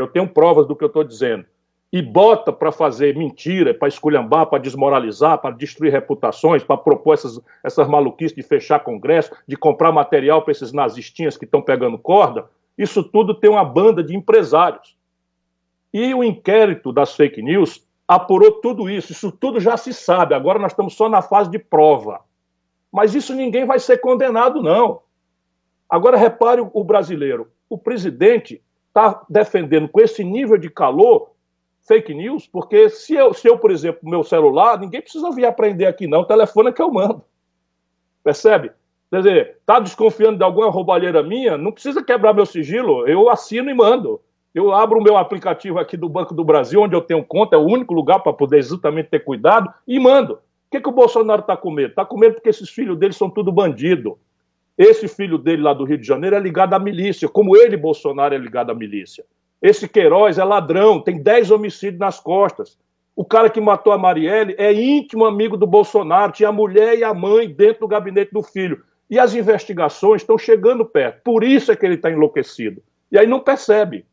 eu tenho provas do que eu estou dizendo, e bota para fazer mentira, para esculhambar, para desmoralizar, para destruir reputações, para propor essas maluquices de fechar congresso, de comprar material para esses nazistinhas que estão pegando corda, isso tudo tem uma banda de empresários. E o inquérito das fake news apurou tudo isso tudo já se sabe, agora nós estamos só na fase de prova. Mas isso ninguém vai ser condenado, não. Agora repare o brasileiro, o presidente está defendendo com esse nível de calor fake news, porque se eu, por exemplo, meu celular, ninguém precisa vir aprender aqui não, o telefone é que eu mando. Percebe? Quer dizer, está desconfiando de alguma roubalheira minha, não precisa quebrar meu sigilo, eu assino e mando. Eu abro o meu aplicativo aqui do Banco do Brasil, onde eu tenho conta, é o único lugar para poder exatamente ter cuidado, e mando. O que o Bolsonaro está com medo? Está com medo porque esses filhos dele são tudo bandido. Esse filho dele lá do Rio de Janeiro é ligado à milícia, como ele, Bolsonaro, é ligado à milícia. Esse Queiroz é ladrão, tem 10 homicídios nas costas. O cara que matou a Marielle é íntimo amigo do Bolsonaro, tinha a mulher e a mãe dentro do gabinete do filho. E as investigações estão chegando perto. Por isso é que ele está enlouquecido. E aí não percebe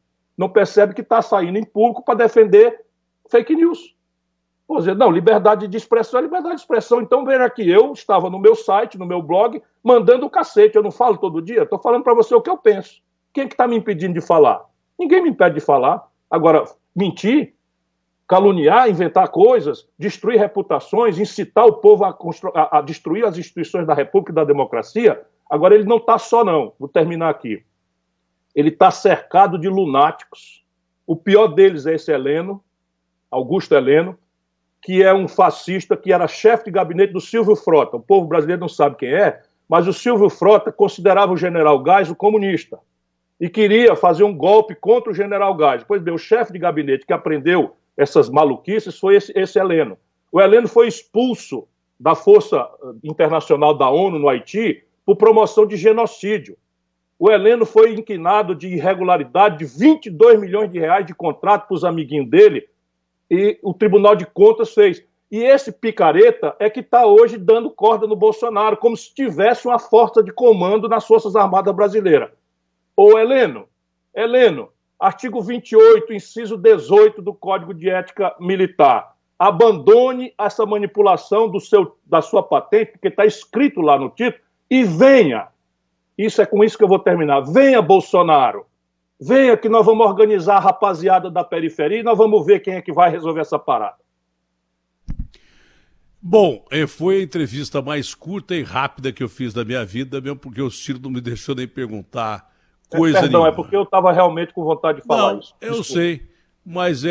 que está saindo em público para defender fake news. Por dizer, não, liberdade de expressão é liberdade de expressão. Então, veja aqui, eu estava no meu site, no meu blog, mandando o cacete. Eu não falo todo dia, estou falando para você o que eu penso. Quem é que está me impedindo de falar? Ninguém me impede de falar. Agora, mentir, caluniar, inventar coisas, destruir reputações, incitar o povo a destruir as instituições da República e da democracia, agora ele não está só, não. Vou terminar aqui. Ele está cercado de lunáticos. O pior deles é esse Heleno, Augusto Heleno, que é um fascista que era chefe de gabinete do Silvio Frota. O povo brasileiro não sabe quem é, mas o Silvio Frota considerava o general Geis o comunista e queria fazer um golpe contra o general Geis. Pois bem, o chefe de gabinete que aprendeu essas maluquices foi esse Heleno. O Heleno foi expulso da Força Internacional da ONU no Haiti por promoção de genocídio. O Heleno foi inquinado de irregularidade de 22 milhões de reais de contrato para os amiguinhos dele e o Tribunal de Contas fez. E esse picareta é que está hoje dando corda no Bolsonaro, como se tivesse uma força de comando nas Forças Armadas Brasileiras. Ô Heleno, artigo 28, inciso 18 do Código de Ética Militar. Abandone essa manipulação da sua patente, porque está escrito lá no título, e venha. Isso é com isso que eu vou terminar. Venha, Bolsonaro. Venha que nós vamos organizar a rapaziada da periferia e nós vamos ver quem é que vai resolver essa parada. Bom, foi a entrevista mais curta e rápida que eu fiz da minha vida, mesmo porque o Ciro não me deixou nem perguntar coisa nenhuma. É porque eu estava realmente com vontade de falar isso. Eu sei, mas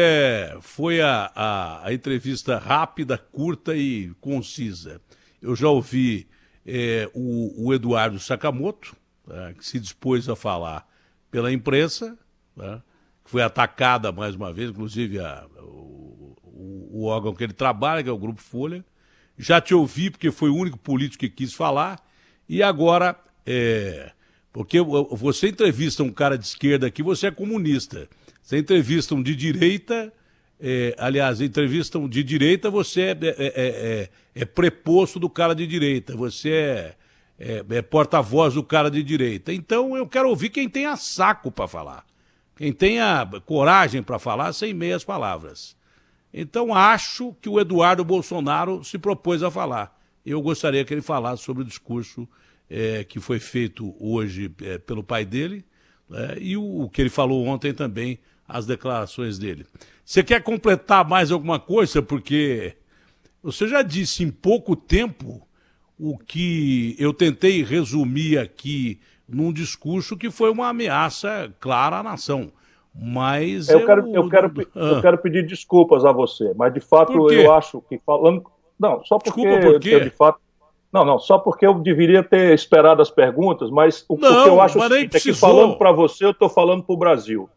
foi a entrevista rápida, curta e concisa. Eu já ouvi o Eduardo Sakamoto, que se dispôs a falar pela imprensa, que foi atacada mais uma vez, inclusive o órgão que ele trabalha, que é o Grupo Folha. Já te ouvi, porque foi o único político que quis falar, e agora, porque você entrevista um cara de esquerda aqui, você é comunista. Você entrevista um de direita, entrevista um de direita, você é preposto do cara de direita, você é porta-voz do cara de direita. Então eu quero ouvir quem tenha saco para falar, quem tenha coragem para falar sem meias palavras. Então acho que o Eduardo Bolsonaro se propôs a falar. Eu gostaria que ele falasse sobre o discurso que foi feito hoje pelo pai dele, e o que ele falou ontem também, as declarações dele. Você quer completar mais alguma coisa? Porque você já disse em pouco tempo o que eu tentei resumir aqui num discurso que foi uma ameaça clara à nação. Mas eu quero pedir desculpas a você, mas de fato eu acho que falando... Não, só porque Desculpa, por quê? eu de fato... Não, só porque eu deveria ter esperado as perguntas, mas o que eu acho é que falando para você, eu estou falando para o Brasil.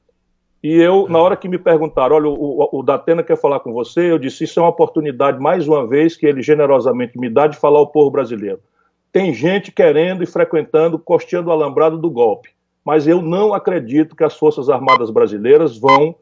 E eu, na hora que me perguntaram, olha, o Datena quer falar com você, eu disse, isso é uma oportunidade, mais uma vez, que ele generosamente me dá de falar ao povo brasileiro. Tem gente querendo e frequentando, costeando o alambrado do golpe. Mas eu não acredito que as Forças Armadas brasileiras vão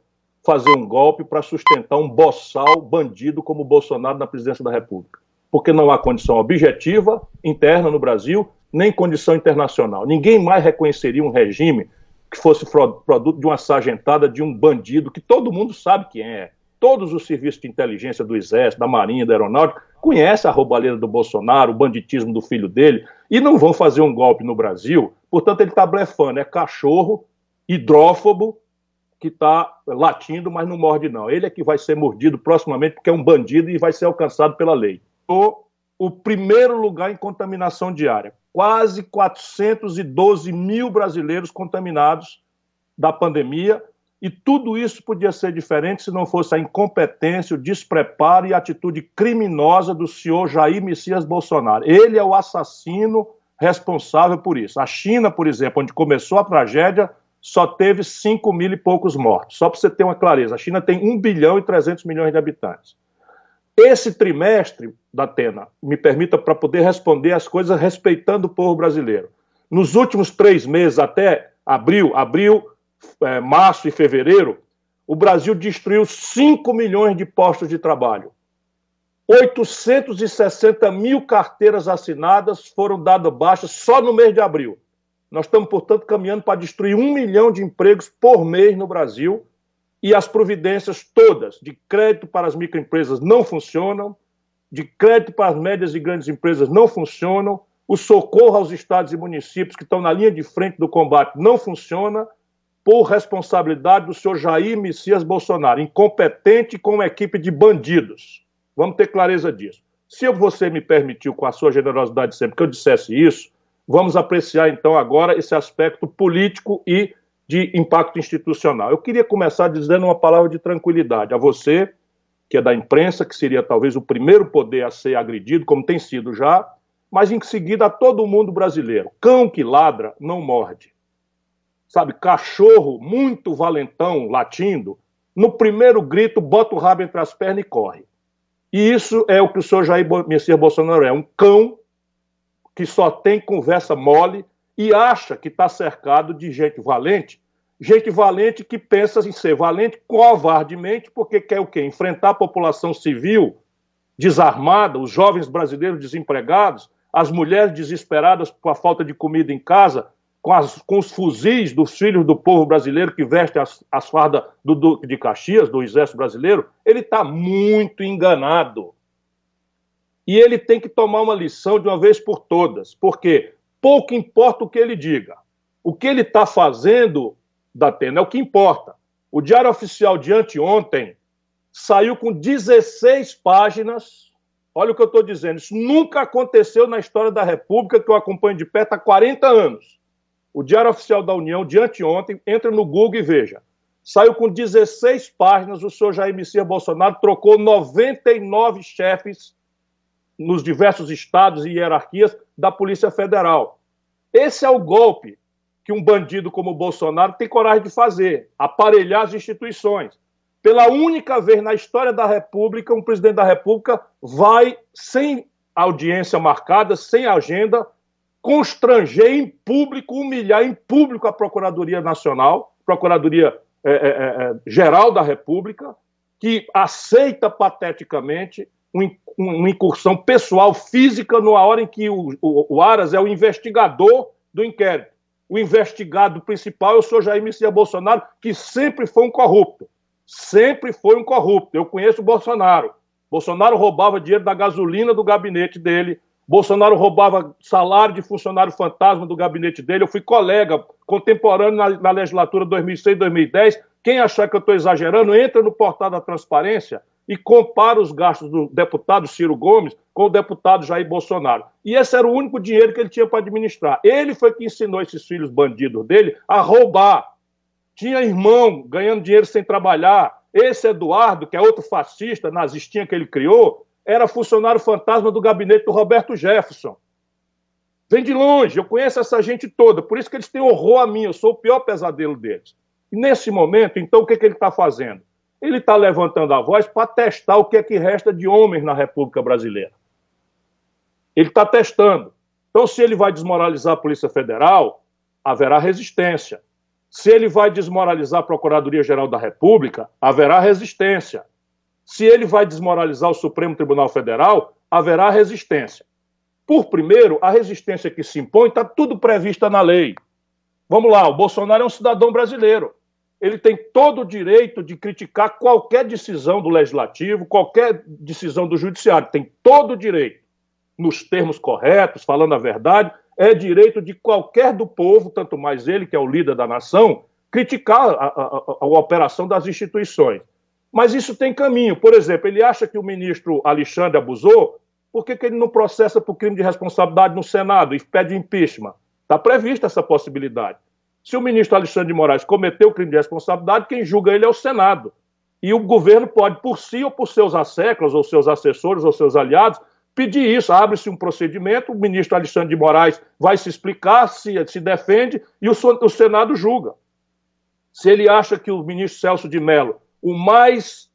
fazer um golpe para sustentar um boçal bandido como o Bolsonaro na presidência da República. Porque não há condição objetiva interna no Brasil, nem condição internacional. Ninguém mais reconheceria um regime que fosse produto de uma sargentada, de um bandido, que todo mundo sabe quem é. Todos os serviços de inteligência do Exército, da Marinha, da Aeronáutica, conhecem a roubalheira do Bolsonaro, o banditismo do filho dele, e não vão fazer um golpe no Brasil. Portanto, ele está blefando, é cachorro hidrófobo que está latindo, mas não morde não. Ele é que vai ser mordido proximamente porque é um bandido e vai ser alcançado pela lei. O primeiro lugar em contaminação diária. Quase 412 mil brasileiros contaminados da pandemia, e tudo isso podia ser diferente se não fosse a incompetência, o despreparo e a atitude criminosa do senhor Jair Messias Bolsonaro. Ele é o assassino responsável por isso. A China, por exemplo, onde começou a tragédia, só teve 5 mil e poucos mortos. Só para você ter uma clareza, a China tem 1 bilhão e 300 milhões de habitantes. Esse trimestre, Datena, me permita para poder responder as coisas respeitando o povo brasileiro. Nos últimos 3 meses, até abril, março e fevereiro, o Brasil destruiu 5 milhões de postos de trabalho. 860 mil carteiras assinadas foram dadas baixas só no mês de abril. Nós estamos, portanto, caminhando para destruir 1 milhão de empregos por mês no Brasil, e as providências todas de crédito para as microempresas não funcionam, de crédito para as médias e grandes empresas não funcionam, o socorro aos estados e municípios que estão na linha de frente do combate não funciona, por responsabilidade do senhor Jair Messias Bolsonaro, incompetente com uma equipe de bandidos. Vamos ter clareza disso. Se você me permitiu, com a sua generosidade sempre, que eu dissesse isso, vamos apreciar então agora esse aspecto político e de impacto institucional. Eu queria começar dizendo uma palavra de tranquilidade a você, que é da imprensa, que seria talvez o primeiro poder a ser agredido, como tem sido já, mas em seguida a todo mundo brasileiro. Cão que ladra não morde. Sabe, cachorro muito valentão, latindo, no primeiro grito bota o rabo entre as pernas e corre. E isso é o que o senhor Jair Messias Bolsonaro é, um cão que só tem conversa mole e acha que está cercado de gente valente que pensa em ser valente covardemente, porque quer o quê? Enfrentar a população civil desarmada, os jovens brasileiros desempregados, as mulheres desesperadas por a falta de comida em casa, com os fuzis dos filhos do povo brasileiro que vestem as fardas do Duque de Caxias, do Exército Brasileiro. Ele está muito enganado. E ele tem que tomar uma lição de uma vez por todas, porque pouco importa o que ele diga. O que ele está fazendo, Datena, é o que importa. O Diário Oficial de anteontem saiu com 16 páginas. Olha o que eu estou dizendo. Isso nunca aconteceu na história da República, que eu acompanho de perto há 40 anos. O Diário Oficial da União, de anteontem, entra no Google e veja. Saiu com 16 páginas, o senhor Jair Messias Bolsonaro trocou 99 chefes nos diversos estados e hierarquias da Polícia Federal. Esse é o golpe que um bandido como o Bolsonaro tem coragem de fazer, aparelhar as instituições. Pela única vez na história da República, um presidente da República vai, sem audiência marcada, sem agenda, constranger em público, humilhar em público a Procuradoria Nacional, Procuradoria Geral da República, que aceita pateticamente uma incursão pessoal, física, numa hora em que o Aras é o investigador do inquérito. O investigado principal é o senhor Jair Messias Bolsonaro, que sempre foi um corrupto. Sempre foi um corrupto. Eu conheço o Bolsonaro. Bolsonaro roubava dinheiro da gasolina do gabinete dele. Bolsonaro roubava salário de funcionário fantasma do gabinete dele. Eu fui colega contemporâneo na legislatura 2006-2010. Quem achar que eu estou exagerando, entra no portal da transparência e compara os gastos do deputado Ciro Gomes com o deputado Jair Bolsonaro. E esse era o único dinheiro que ele tinha para administrar. Ele foi que ensinou esses filhos bandidos dele a roubar. Tinha irmão ganhando dinheiro sem trabalhar. Esse Eduardo, que é outro fascista, nazistinha que ele criou, era funcionário fantasma do gabinete do Roberto Jefferson. Vem de longe, eu conheço essa gente toda, por isso que eles têm horror a mim, eu sou o pior pesadelo deles. E nesse momento, então, o que ele está fazendo? Ele está levantando a voz para testar o que é que resta de homens na República Brasileira. Ele está testando. Então, se ele vai desmoralizar a Polícia Federal, haverá resistência. Se ele vai desmoralizar a Procuradoria-Geral da República, haverá resistência. Se ele vai desmoralizar o Supremo Tribunal Federal, haverá resistência. Por primeiro, a resistência que se impõe está tudo prevista na lei. Vamos lá, o Bolsonaro é um cidadão brasileiro. Ele tem todo o direito de criticar qualquer decisão do Legislativo, qualquer decisão do Judiciário. Tem todo o direito, nos termos corretos, falando a verdade. É direito de qualquer do povo, tanto mais ele, que é o líder da nação, criticar a operação das instituições. Mas isso tem caminho. Por exemplo, ele acha que o ministro Alexandre abusou, por que ele não processa por crime de responsabilidade no Senado e pede impeachment? Está prevista essa possibilidade. Se o ministro Alexandre de Moraes cometeu crime de responsabilidade, quem julga ele é o Senado. E o governo pode, por si ou por seus asseclas, ou seus assessores, ou seus aliados, pedir isso. Abre-se um procedimento, o ministro Alexandre de Moraes vai se explicar, se defende, e o Senado julga. Se ele acha que o ministro Celso de Mello, o mais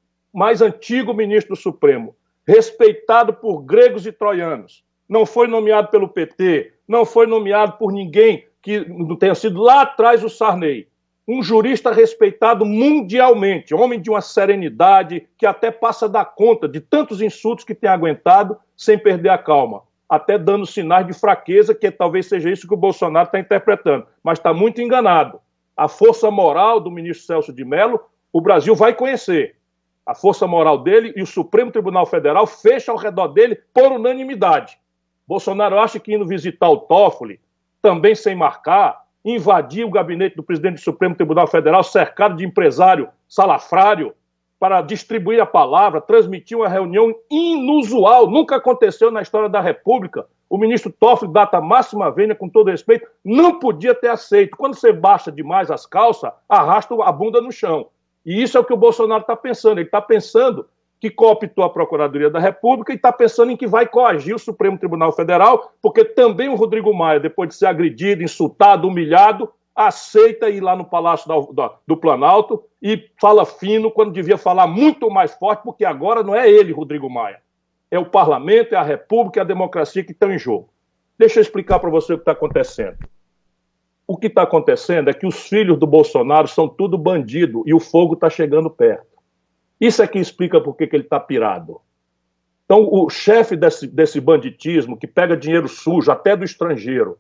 antigo ministro do Supremo, respeitado por gregos e troianos, não foi nomeado pelo PT, não foi nomeado por ninguém que não tenha sido lá atrás o Sarney. um jurista respeitado mundialmente, homem de uma serenidade que até passa a dar conta de tantos insultos que tem aguentado sem perder a calma, até dando sinais de fraqueza, que talvez seja isso que o Bolsonaro está interpretando, mas está muito enganado. A força moral do ministro Celso de Mello, o Brasil vai conhecer. A força moral dele e o Supremo Tribunal Federal fecha ao redor dele por unanimidade. Bolsonaro acha que indo visitar o Toffoli, também sem marcar, invadir o gabinete do presidente do Supremo Tribunal Federal, cercado de empresário salafrário, para distribuir a palavra, transmitir uma reunião inusual, nunca aconteceu na história da República. O ministro Toffoli, data máxima vênia, com todo respeito, não podia ter aceito. Quando você baixa demais as calças, arrasta a bunda no chão. E isso é o que o Bolsonaro está pensando. Ele está pensando que cooptou a Procuradoria da República e está pensando em que vai coagir o Supremo Tribunal Federal, porque também o Rodrigo Maia, depois de ser agredido, insultado, humilhado, aceita ir lá no Palácio do Planalto e fala fino quando devia falar muito mais forte, porque agora não é ele, Rodrigo Maia. É o parlamento, é a República, é a democracia que estão em jogo. Deixa eu explicar para você o que está acontecendo. O que está acontecendo é que os filhos do Bolsonaro são tudo bandido e o fogo está chegando perto. Isso é que explica por que ele está pirado. Então, o chefe desse banditismo, que pega dinheiro sujo, até do estrangeiro,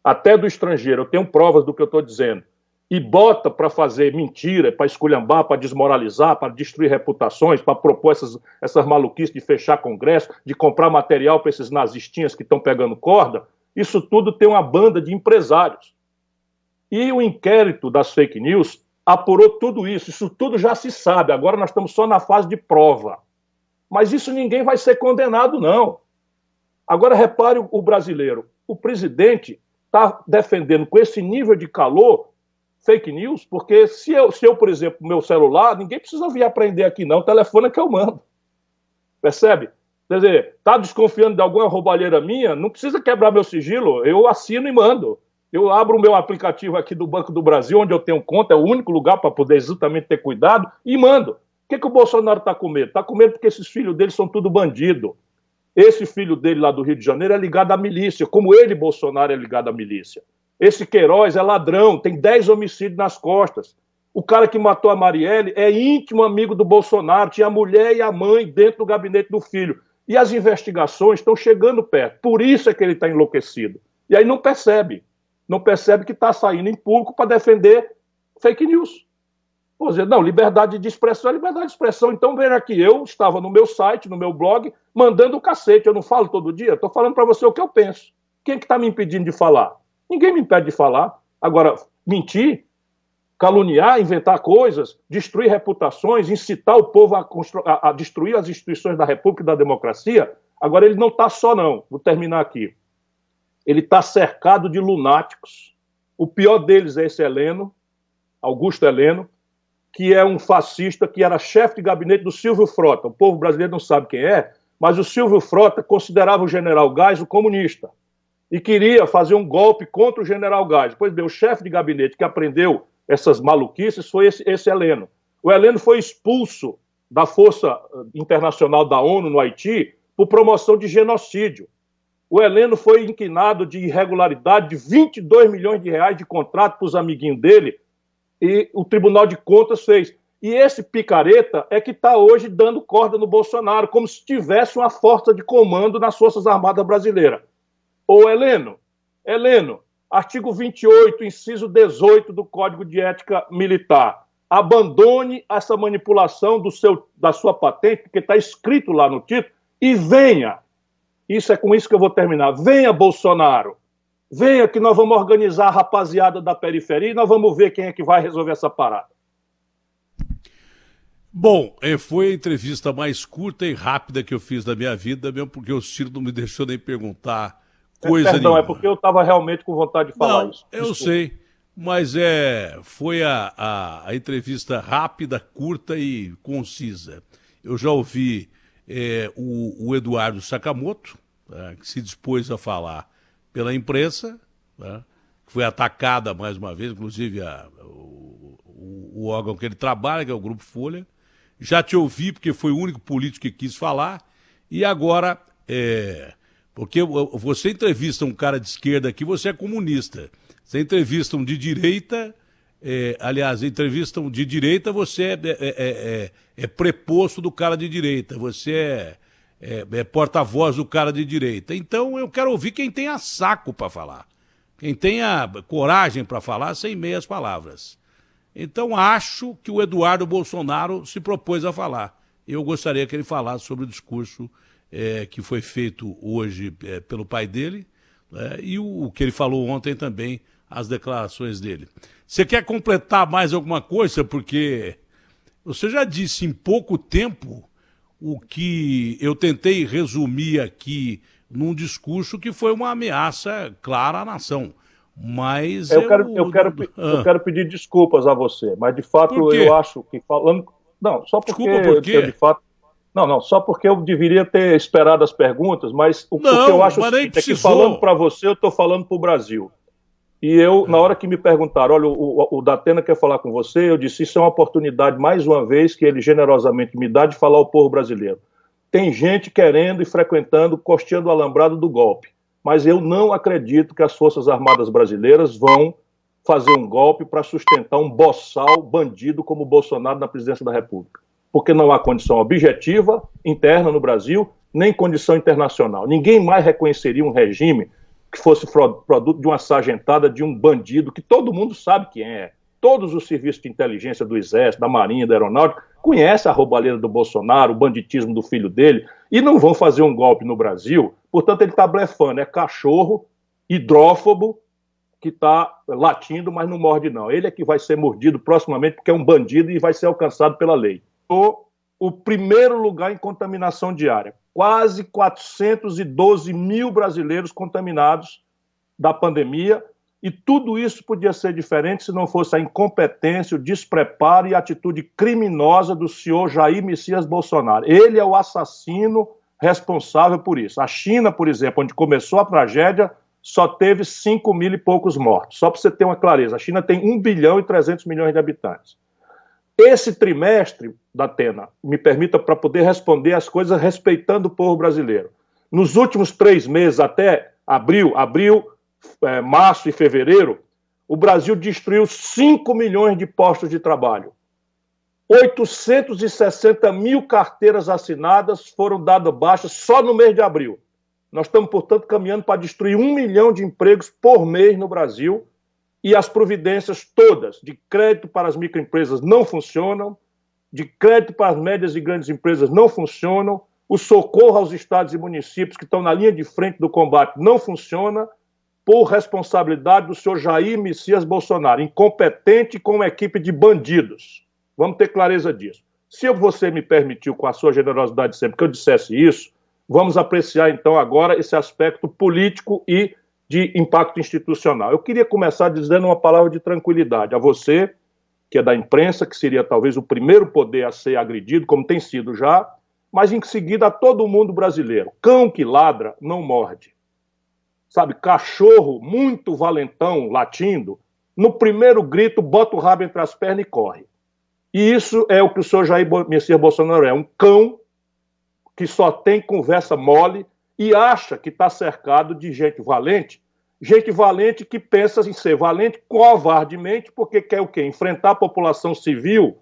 eu tenho provas do que eu estou dizendo, e bota para fazer mentira, para esculhambar, para desmoralizar, para destruir reputações, para propor essas maluquices de fechar congresso, de comprar material para esses nazistinhas que estão pegando corda, isso tudo tem uma banda de empresários. E o inquérito das fake news apurou tudo isso tudo já se sabe, agora nós estamos só na fase de prova. Mas isso ninguém vai ser condenado, não. Agora repare o brasileiro, o presidente está defendendo com esse nível de calor fake news, porque se eu, por exemplo, meu celular, ninguém precisa vir aprender aqui não, o telefone é que eu mando. Percebe? Quer dizer, está desconfiando de alguma roubalheira minha, não precisa quebrar meu sigilo, eu assino e mando. Eu abro o meu aplicativo aqui do Banco do Brasil, onde eu tenho conta, é o único lugar para poder exatamente ter cuidado, e mando. O que o Bolsonaro está com medo? Está com medo porque esses filhos dele são tudo bandido. Esse filho dele lá do Rio de Janeiro é ligado à milícia, como ele, Bolsonaro, é ligado à milícia. Esse Queiroz é ladrão, tem 10 homicídios nas costas. O cara que matou a Marielle é íntimo amigo do Bolsonaro, tinha a mulher e a mãe dentro do gabinete do filho. E as investigações estão chegando perto, por isso é que ele está enlouquecido. E aí não percebe que está saindo em público para defender fake news. Por dizer, não, liberdade de expressão é liberdade de expressão. Então, veja aqui, eu estava no meu site, no meu blog, mandando o cacete. Eu não falo todo dia, estou falando para você o que eu penso. Quem é que está me impedindo de falar? Ninguém me impede de falar. Agora, mentir, caluniar, inventar coisas, destruir reputações, incitar o povo a destruir as instituições da República e da democracia, agora ele não está só, não. Vou terminar aqui. Ele está cercado de lunáticos. O pior deles é esse Heleno, Augusto Heleno, que é um fascista que era chefe de gabinete do Silvio Frota. O povo brasileiro não sabe quem é, mas o Silvio Frota considerava o general Geis o comunista e queria fazer um golpe contra o general Geis. Pois bem, o chefe de gabinete que aprendeu essas maluquices foi esse Heleno. O Heleno foi expulso da Força Internacional da ONU no Haiti por promoção de genocídio. O Heleno foi inquinado de irregularidade de 22 milhões de reais de contrato para os amiguinhos dele, e o Tribunal de Contas fez. E esse picareta é que está hoje dando corda no Bolsonaro, como se tivesse uma força de comando nas Forças Armadas Brasileiras. Ô Heleno, artigo 28, inciso 18 do Código de Ética Militar. Abandone essa manipulação da sua patente, porque está escrito lá no título, e venha. Isso é com isso que eu vou terminar. Venha, Bolsonaro. Venha que nós vamos organizar a rapaziada da periferia e nós vamos ver quem é que vai resolver essa parada. Bom, foi a entrevista mais curta e rápida que eu fiz da minha vida, mesmo porque o Ciro não me deixou nem perguntar coisa nenhuma. É porque eu estava realmente com vontade de falar isso. Desculpa. Eu sei, mas foi a entrevista rápida, curta e concisa. Eu já ouvi o Eduardo Sakamoto, que se dispôs a falar pela imprensa, que foi atacada mais uma vez, inclusive o órgão que ele trabalha, que é o Grupo Folha. Já te ouvi, porque foi o único político que quis falar, e agora, porque você entrevista um cara de esquerda aqui, você é comunista. Você entrevista um de direita, aliás, entrevistam de direita, você é preposto do cara de direita, você é porta-voz do cara de direita. Então eu quero ouvir quem tenha saco para falar, quem tenha coragem para falar sem meias palavras. Então acho que o Eduardo Bolsonaro se propôs a falar. Eu gostaria que ele falasse sobre o discurso que foi feito hoje pelo pai dele, e o que ele falou ontem também, as declarações dele. Você quer completar mais alguma coisa? Porque você já disse em pouco tempo o que eu tentei resumir aqui num discurso que foi uma ameaça clara à nação. Mas eu quero pedir desculpas a você, mas de fato eu acho que falando... Não, só porque Desculpa, por quê? eu de fato... Não, só porque eu deveria ter esperado as perguntas, mas o que eu acho é que falando para você, eu estou falando para o Brasil. E eu, na hora que me perguntaram, olha, o Datena quer falar com você, eu disse, isso é uma oportunidade, mais uma vez, que ele generosamente me dá de falar ao povo brasileiro. Tem gente querendo e frequentando, costeando o alambrado do golpe, mas eu não acredito que as Forças Armadas brasileiras vão fazer um golpe para sustentar um boçal bandido como o Bolsonaro na presidência da República. Porque não há condição objetiva interna no Brasil, nem condição internacional. Ninguém mais reconheceria um regime que fosse produto de uma sargentada, de um bandido, que todo mundo sabe quem é. Todos os serviços de inteligência do Exército, da Marinha, da Aeronáutica, conhecem a roubalheira do Bolsonaro, o banditismo do filho dele, e não vão fazer um golpe no Brasil. Portanto, ele está blefando. É cachorro hidrófobo que está latindo, mas não morde, não. Ele é que vai ser mordido proximamente, porque é um bandido e vai ser alcançado pela lei. O primeiro lugar em contaminação diária. Quase 412 mil brasileiros contaminados da pandemia, e tudo isso podia ser diferente se não fosse a incompetência, o despreparo e a atitude criminosa do senhor Jair Messias Bolsonaro. Ele é o assassino responsável por isso. A China, por exemplo, onde começou a tragédia, só teve 5 mil e poucos mortos. Só para você ter uma clareza, a China tem 1 bilhão e 300 milhões de habitantes. Esse trimestre, Datena, me permita para poder responder as coisas respeitando o povo brasileiro. Nos últimos 3 meses, até abril, março e fevereiro, o Brasil destruiu 5 milhões de postos de trabalho. 860 mil carteiras assinadas foram dadas baixa só no mês de abril. Nós estamos, portanto, caminhando para destruir 1 milhão de empregos por mês no Brasil, e as providências todas de crédito para as microempresas não funcionam, de crédito para as médias e grandes empresas não funcionam, o socorro aos estados e municípios que estão na linha de frente do combate não funciona, por responsabilidade do senhor Jair Messias Bolsonaro, incompetente com uma equipe de bandidos. Vamos ter clareza disso. Se você me permitiu, com a sua generosidade sempre, que eu dissesse isso, vamos apreciar então agora esse aspecto político e de impacto institucional. Eu queria começar dizendo uma palavra de tranquilidade a você, que é da imprensa, que seria talvez o primeiro poder a ser agredido, como tem sido já, mas em seguida a todo mundo brasileiro. Cão que ladra não morde. Sabe, cachorro muito valentão, latindo, no primeiro grito bota o rabo entre as pernas e corre. E isso é o que o senhor Jair Messias Bolsonaro é, um cão que só tem conversa mole e acha que está cercado de gente valente que pensa em ser valente covardemente, porque quer o quê? Enfrentar a população civil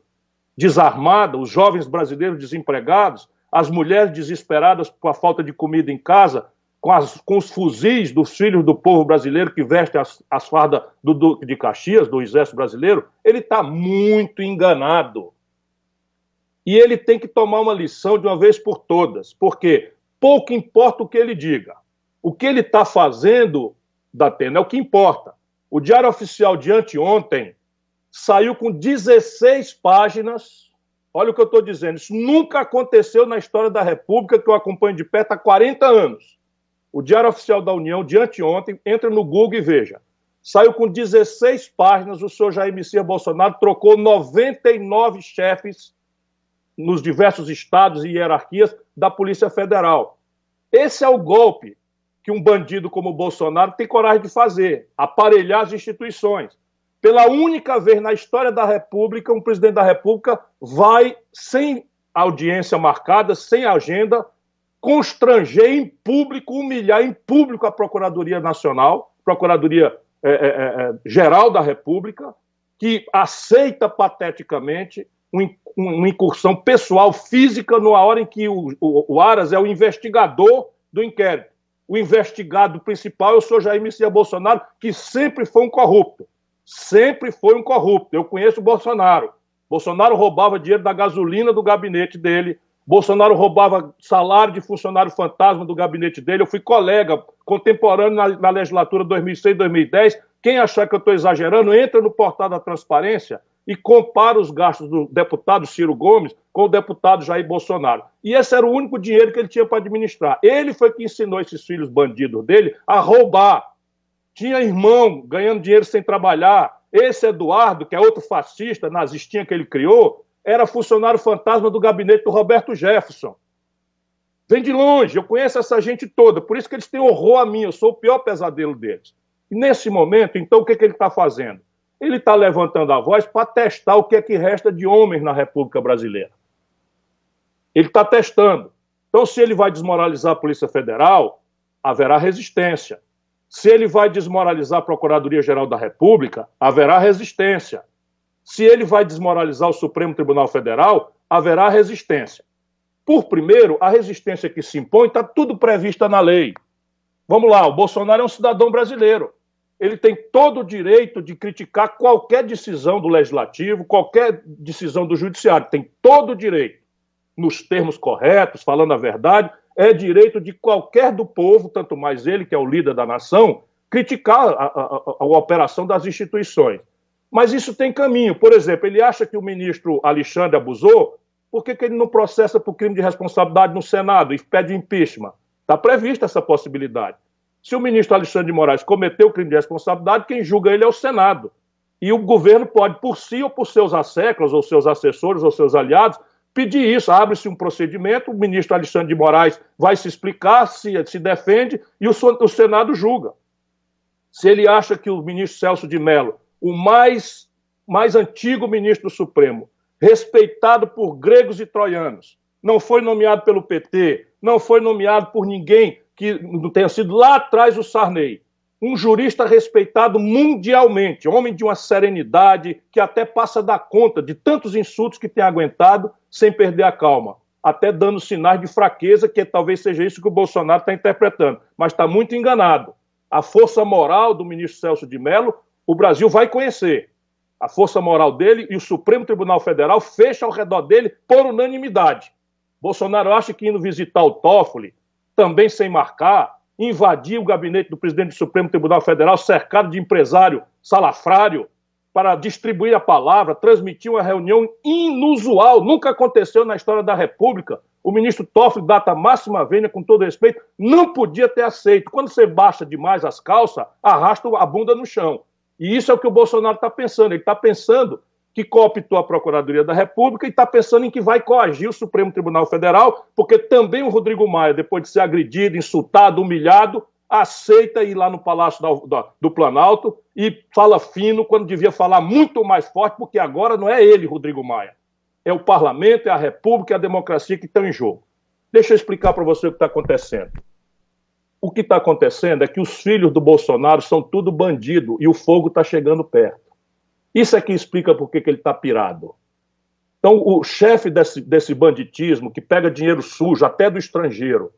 desarmada, os jovens brasileiros desempregados, as mulheres desesperadas por a falta de comida em casa, com os fuzis dos filhos do povo brasileiro que vestem as fardas do Duque de Caxias, do Exército Brasileiro. Ele está muito enganado. E ele tem que tomar uma lição de uma vez por todas, porque pouco importa o que ele diga. O que ele está fazendo, Datena, é o que importa. O Diário Oficial de anteontem saiu com 16 páginas. Olha o que eu estou dizendo. Isso nunca aconteceu na história da República, que eu acompanho de perto há 40 anos. O Diário Oficial da União, de anteontem, entra no Google e veja. Saiu com 16 páginas, o senhor Jair Messias Bolsonaro trocou 99 chefes nos diversos estados e hierarquias da Polícia Federal. Esse é o golpe que um bandido como o Bolsonaro tem coragem de fazer, aparelhar as instituições. Pela única vez na história da República, um presidente da República vai, sem audiência marcada, sem agenda, constranger em público, humilhar em público a Procuradoria Nacional, Procuradoria Geral da República, que aceita pateticamente uma incursão pessoal, física, numa hora em que o Aras é o investigador do inquérito. O investigado principal é o senhor Jair Messias Bolsonaro, que sempre foi um corrupto. Sempre foi um corrupto. Eu conheço o Bolsonaro. Bolsonaro roubava dinheiro da gasolina do gabinete dele. Bolsonaro roubava salário de funcionário fantasma do gabinete dele. Eu fui colega contemporâneo na legislatura 2006-2010. Quem achar que eu estou exagerando, entra no portal da transparência e compara os gastos do deputado Ciro Gomes com o deputado Jair Bolsonaro. E esse era o único dinheiro que ele tinha para administrar. Ele foi que ensinou esses filhos bandidos dele a roubar. Tinha irmão ganhando dinheiro sem trabalhar. Esse Eduardo, que é outro fascista, nazistinha que ele criou, era funcionário fantasma do gabinete do Roberto Jefferson. Vem de longe, eu conheço essa gente toda, por isso que eles têm horror a mim, eu sou o pior pesadelo deles. E nesse momento, então, o que ele está fazendo? Ele está levantando a voz para testar o que é que resta de homens na República Brasileira. Ele está testando. Então, se ele vai desmoralizar a Polícia Federal, haverá resistência. Se ele vai desmoralizar a Procuradoria-Geral da República, haverá resistência. Se ele vai desmoralizar o Supremo Tribunal Federal, haverá resistência. Por primeiro, a resistência que se impõe está tudo prevista na lei. Vamos lá, o Bolsonaro é um cidadão brasileiro. Ele tem todo o direito de criticar qualquer decisão do Legislativo, qualquer decisão do Judiciário. Tem todo o direito, nos termos corretos, falando a verdade. É direito de qualquer do povo, tanto mais ele, que é o líder da nação, criticar a operação das instituições. Mas isso tem caminho. Por exemplo, ele acha que o ministro Alexandre abusou, por que ele não processa por crime de responsabilidade no Senado e pede impeachment? Está prevista essa possibilidade. Se o ministro Alexandre de Moraes cometeu o crime de responsabilidade, quem julga ele é o Senado. E o governo pode, por si ou por seus asseclas, ou seus assessores, ou seus aliados, pedir isso. Abre-se um procedimento, o ministro Alexandre de Moraes vai se explicar, se defende, e o Senado julga. Se ele acha que o ministro Celso de Mello, o mais antigo ministro do Supremo, respeitado por gregos e troianos, não foi nomeado pelo PT, não foi nomeado por ninguém que não tenha sido lá atrás o Sarney, um jurista respeitado mundialmente, homem de uma serenidade que até passa a dar conta de tantos insultos que tem aguentado sem perder a calma, até dando sinais de fraqueza, que talvez seja isso que o Bolsonaro está interpretando, mas está muito enganado. A força moral do ministro Celso de Mello, o Brasil vai conhecer. A força moral dele e o Supremo Tribunal Federal fecha ao redor dele por unanimidade. Bolsonaro acha que indo visitar o Toffoli, também sem marcar, invadir o gabinete do presidente do Supremo Tribunal Federal, cercado de empresário salafrário, para distribuir a palavra, transmitir uma reunião inusual, nunca aconteceu na história da República. O ministro Toffoli, data máxima vênia, com todo respeito, não podia ter aceito. Quando você baixa demais as calças, arrasta a bunda no chão. E isso é o que o Bolsonaro está pensando. Ele está pensando que cooptou a Procuradoria da República e está pensando em que vai coagir o Supremo Tribunal Federal, porque também o Rodrigo Maia, depois de ser agredido, insultado, humilhado, aceita ir lá no Palácio do Planalto e fala fino quando devia falar muito mais forte, porque agora não é ele, Rodrigo Maia. É o parlamento, é a república, é a democracia que estão em jogo. Deixa eu explicar para você o que está acontecendo. O que está acontecendo é que os filhos do Bolsonaro são tudo bandido e o fogo está chegando perto. Isso é que explica por que ele está pirado. Então, o chefe desse banditismo, que pega dinheiro sujo, até do estrangeiro,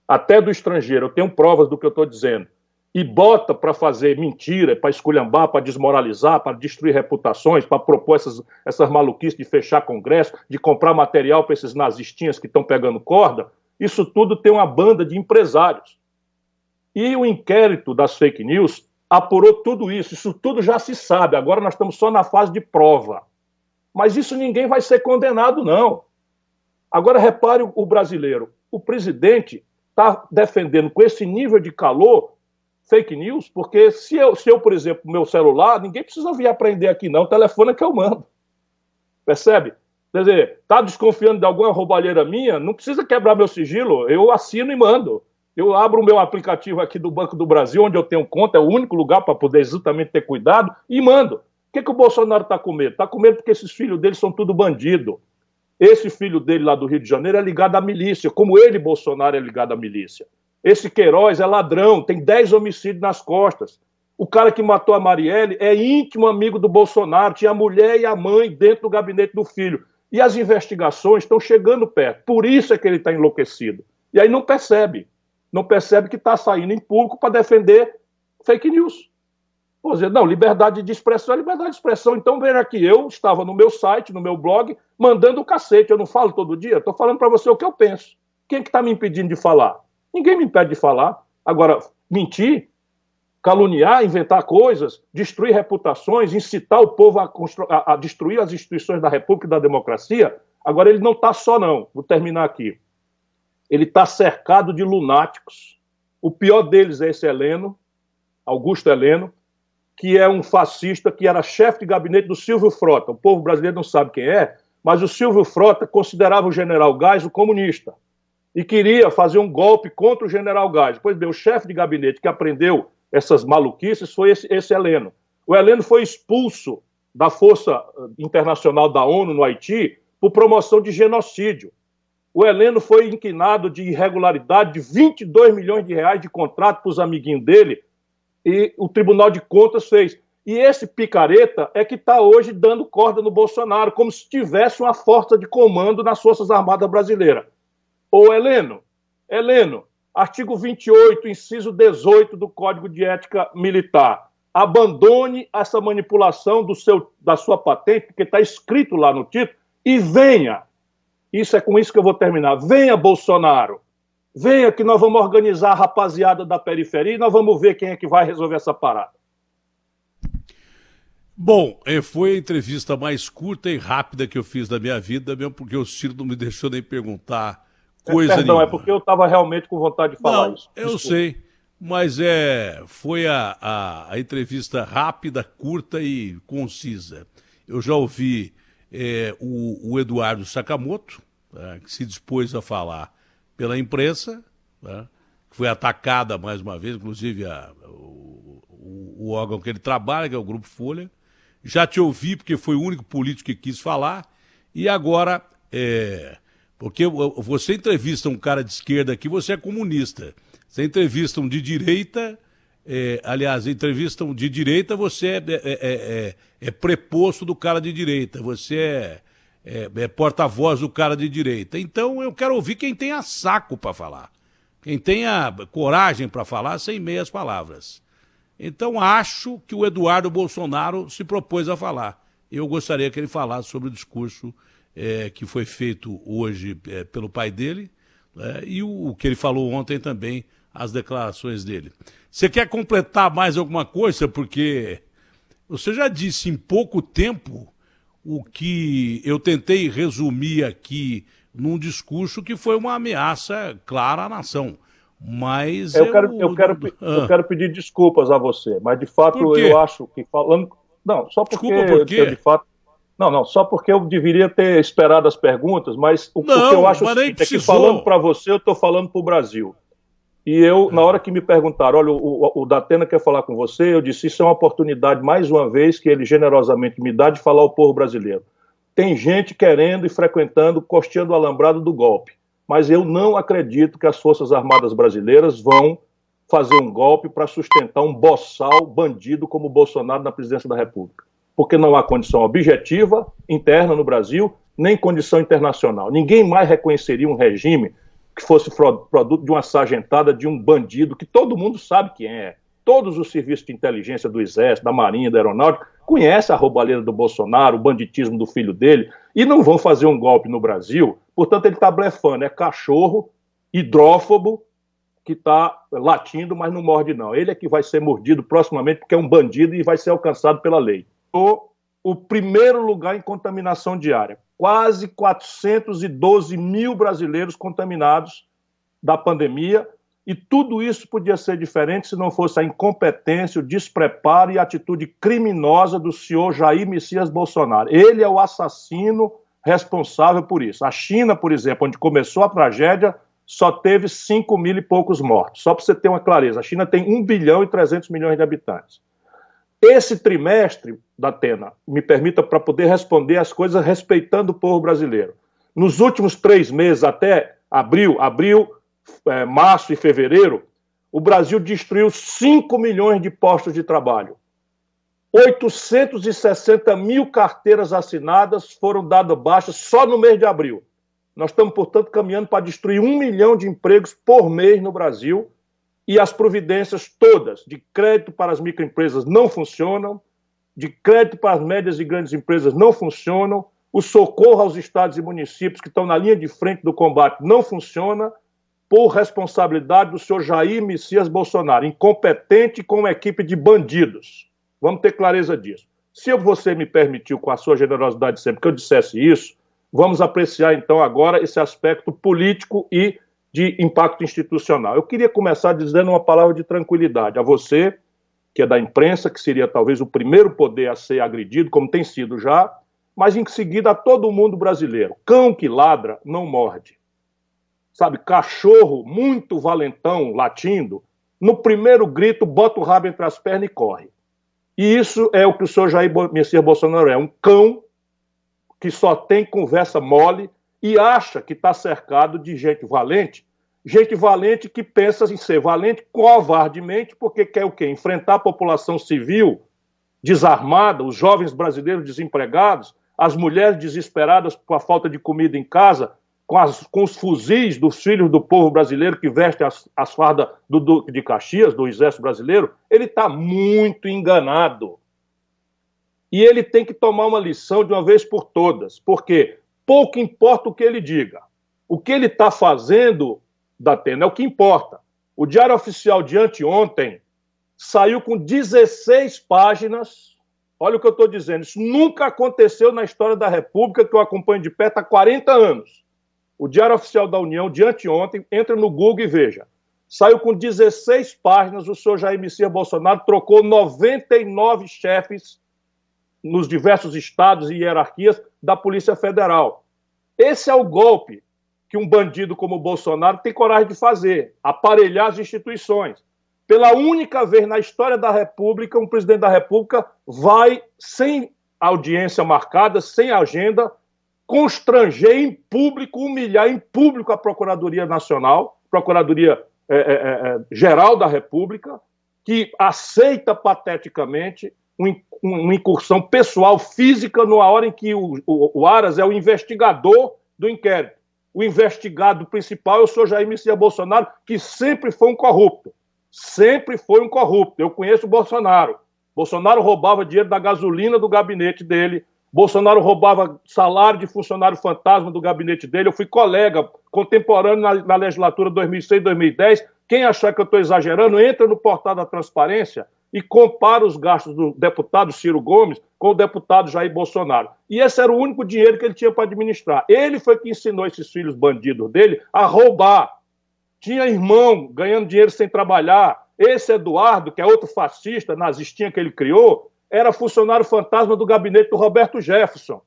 eu tenho provas do que eu estou dizendo, e bota para fazer mentira, para esculhambar, para desmoralizar, para destruir reputações, para propor essas maluquices de fechar congresso, de comprar material para esses nazistinhas que estão pegando corda, isso tudo tem uma banda de empresários. E o inquérito das fake news apurou tudo isso tudo já se sabe, agora nós estamos só na fase de prova. Mas isso ninguém vai ser condenado, não. Agora repare o brasileiro, o presidente está defendendo com esse nível de calor fake news, porque se eu, por exemplo, meu celular, ninguém precisa vir aprender aqui não, o telefone é que eu mando. Percebe? Quer dizer, está desconfiando de alguma roubalheira minha, não precisa quebrar meu sigilo, eu assino e mando. Eu abro o meu aplicativo aqui do Banco do Brasil, onde eu tenho conta, é o único lugar para poder exatamente ter cuidado, e mando. O que o Bolsonaro está com medo? Está com medo porque esses filhos dele são tudo bandido. Esse filho dele lá do Rio de Janeiro é ligado à milícia, como ele, Bolsonaro, é ligado à milícia. Esse Queiroz é ladrão, tem 10 homicídios nas costas. O cara que matou a Marielle é íntimo amigo do Bolsonaro, tinha a mulher e a mãe dentro do gabinete do filho. E as investigações estão chegando perto. Por isso é que ele está enlouquecido. E aí não percebe que está saindo em público para defender fake news. Por exemplo, não, liberdade de expressão é liberdade de expressão. Então, veja aqui, eu estava no meu site, no meu blog, mandando o cacete. Eu não falo todo dia, estou falando para você o que eu penso. Quem é que está me impedindo de falar? Ninguém me impede de falar. Agora, mentir, caluniar, inventar coisas, destruir reputações, incitar o povo a destruir as instituições da República e da democracia, agora ele não está só, não. Vou terminar aqui. Ele está cercado de lunáticos. O pior deles é esse Heleno, Augusto Heleno, que é um fascista, que era chefe de gabinete do Silvio Frota. O povo brasileiro não sabe quem é, mas o Silvio Frota considerava o general Geisel comunista e queria fazer um golpe contra o general Geisel. Pois bem, o chefe de gabinete que aprendeu essas maluquices foi esse Heleno. O Heleno foi expulso da Força Internacional da ONU no Haiti por promoção de genocídio. O Heleno foi inquinado de irregularidade de 22 milhões de reais de contrato para os amiguinhos dele, e o Tribunal de Contas fez. E esse picareta é que está hoje dando corda no Bolsonaro, como se tivesse uma força de comando nas Forças Armadas Brasileiras. Ô Heleno, artigo 28, inciso 18 do Código de Ética Militar. Abandone essa manipulação da sua patente, porque está escrito lá no título, e venha. Isso é com isso que eu vou terminar. Venha, Bolsonaro. Venha que nós vamos organizar a rapaziada da periferia e nós vamos ver quem é que vai resolver essa parada. Bom, foi a entrevista mais curta e rápida que eu fiz da minha vida, mesmo porque o Ciro não me deixou nem perguntar coisa Perdão, nenhuma. é porque eu estava realmente com vontade de falar isso. Desculpa. Eu sei, mas foi a entrevista rápida, curta e concisa. Eu já ouvi o Eduardo Sakamoto, que se dispôs a falar pela imprensa, que foi atacada mais uma vez, inclusive o órgão que ele trabalha, que é o Grupo Folha. Já te ouvi, porque foi o único político que quis falar, e agora, porque você entrevista um cara de esquerda aqui, você é comunista. Você entrevista um de direita, entrevistam de direita, você é preposto do cara de direita, você é porta-voz do cara de direita. Então eu quero ouvir quem tenha saco para falar, quem tenha coragem para falar sem meias palavras. Então acho que o Eduardo Bolsonaro se propôs a falar. Eu gostaria que ele falasse sobre o discurso que foi feito hoje pelo pai dele, e o que ele falou ontem também, as declarações dele. Você quer completar mais alguma coisa? Porque você já disse em pouco tempo o que eu tentei resumir aqui num discurso que foi uma ameaça clara à nação. Mas eu quero pedir desculpas a você, mas de fato eu acho que falando... Não, só porque... Desculpa por quê? De fato... Não, só porque eu deveria ter esperado as perguntas, mas o que eu acho é que falando para você, eu estou falando para o Brasil. E eu, na hora que me perguntaram, olha, o Datena quer falar com você, eu disse, isso é uma oportunidade, mais uma vez, que ele generosamente me dá de falar ao povo brasileiro. Tem gente querendo e frequentando, costeando o alambrado do golpe. Mas eu não acredito que as Forças Armadas brasileiras vão fazer um golpe para sustentar um boçal bandido como o Bolsonaro na presidência da República. Porque não há condição objetiva interna no Brasil, nem condição internacional. Ninguém mais reconheceria um regime que fosse produto de uma sargentada, de um bandido, que todo mundo sabe quem é. Todos os serviços de inteligência do Exército, da Marinha, da Aeronáutica, conhecem a roubalheira do Bolsonaro, o banditismo do filho dele, e não vão fazer um golpe no Brasil. Portanto, ele está blefando. É cachorro hidrófobo que está latindo, mas não morde, não. Ele é que vai ser mordido proximamente, porque é um bandido e vai ser alcançado pela lei. O primeiro lugar em contaminação diária. Quase 412 mil brasileiros contaminados da pandemia, e tudo isso podia ser diferente se não fosse a incompetência, o despreparo e a atitude criminosa do senhor Jair Messias Bolsonaro. Ele é o assassino responsável por isso. A China, por exemplo, onde começou a tragédia, só teve 5 mil e poucos mortos. Só para você ter uma clareza, a China tem 1 bilhão e 300 milhões de habitantes. Esse trimestre, Datena, me permita para poder responder as coisas respeitando o povo brasileiro. Nos últimos 3 meses, até abril, março e fevereiro, o Brasil destruiu 5 milhões de postos de trabalho. 860 mil carteiras assinadas foram dadas baixas só no mês de abril. Nós estamos, portanto, caminhando para destruir 1 milhão de empregos por mês no Brasil, e as providências todas de crédito para as microempresas não funcionam, de crédito para as médias e grandes empresas não funcionam, o socorro aos estados e municípios que estão na linha de frente do combate não funciona, por responsabilidade do senhor Jair Messias Bolsonaro, incompetente com uma equipe de bandidos. Vamos ter clareza disso. Se você me permitiu, com a sua generosidade sempre, que eu dissesse isso, vamos apreciar então agora esse aspecto político e de impacto institucional. Eu queria começar dizendo uma palavra de tranquilidade a você, que é da imprensa, que seria talvez o primeiro poder a ser agredido, como tem sido já, mas em seguida a todo mundo brasileiro. Cão que ladra não morde. Sabe, cachorro muito valentão, latindo, no primeiro grito bota o rabo entre as pernas e corre. E isso é o que o senhor Jair Messias Bolsonaro é, um cão que só tem conversa mole e acha que está cercado de gente valente que pensa em ser valente covardemente, porque quer o quê? Enfrentar a população civil desarmada, os jovens brasileiros desempregados, as mulheres desesperadas com a falta de comida em casa, com os fuzis dos filhos do povo brasileiro que vestem as fardas do Duque de Caxias, do Exército Brasileiro. Ele está muito enganado. E ele tem que tomar uma lição de uma vez por todas, porque pouco importa o que ele diga. O que ele está fazendo, Datena, é o que importa. O Diário Oficial de anteontem saiu com 16 páginas. Olha o que eu estou dizendo. Isso nunca aconteceu na história da República, que eu acompanho de perto há 40 anos. O Diário Oficial da União, de anteontem, entra no Google e veja. Saiu com 16 páginas, o senhor Jair Messias Bolsonaro trocou 99 chefes nos diversos estados e hierarquias da Polícia Federal. Esse é o golpe que um bandido como o Bolsonaro tem coragem de fazer, aparelhar as instituições. Pela única vez na história da República, um presidente da República vai, sem audiência marcada, sem agenda, constranger em público, humilhar em público a Procuradoria Nacional, Procuradoria Geral da República, que aceita pateticamente uma incursão pessoal, física, numa hora em que o Aras é o investigador do inquérito. O investigado principal é o senhor Jair Messias Bolsonaro, que sempre foi um corrupto. Sempre foi um corrupto. Eu conheço o Bolsonaro. Bolsonaro roubava dinheiro da gasolina do gabinete dele. Bolsonaro roubava salário de funcionário fantasma do gabinete dele. Eu fui colega contemporâneo na legislatura 2006-2010. Quem achar que eu estou exagerando, entra no portal da transparência e compara os gastos do deputado Ciro Gomes com o deputado Jair Bolsonaro. E esse era o único dinheiro que ele tinha para administrar. Ele foi que ensinou esses filhos bandidos dele a roubar. Tinha irmão ganhando dinheiro sem trabalhar. Esse Eduardo, que é outro fascista, nazistinha que ele criou, era funcionário fantasma do gabinete do Roberto Jefferson.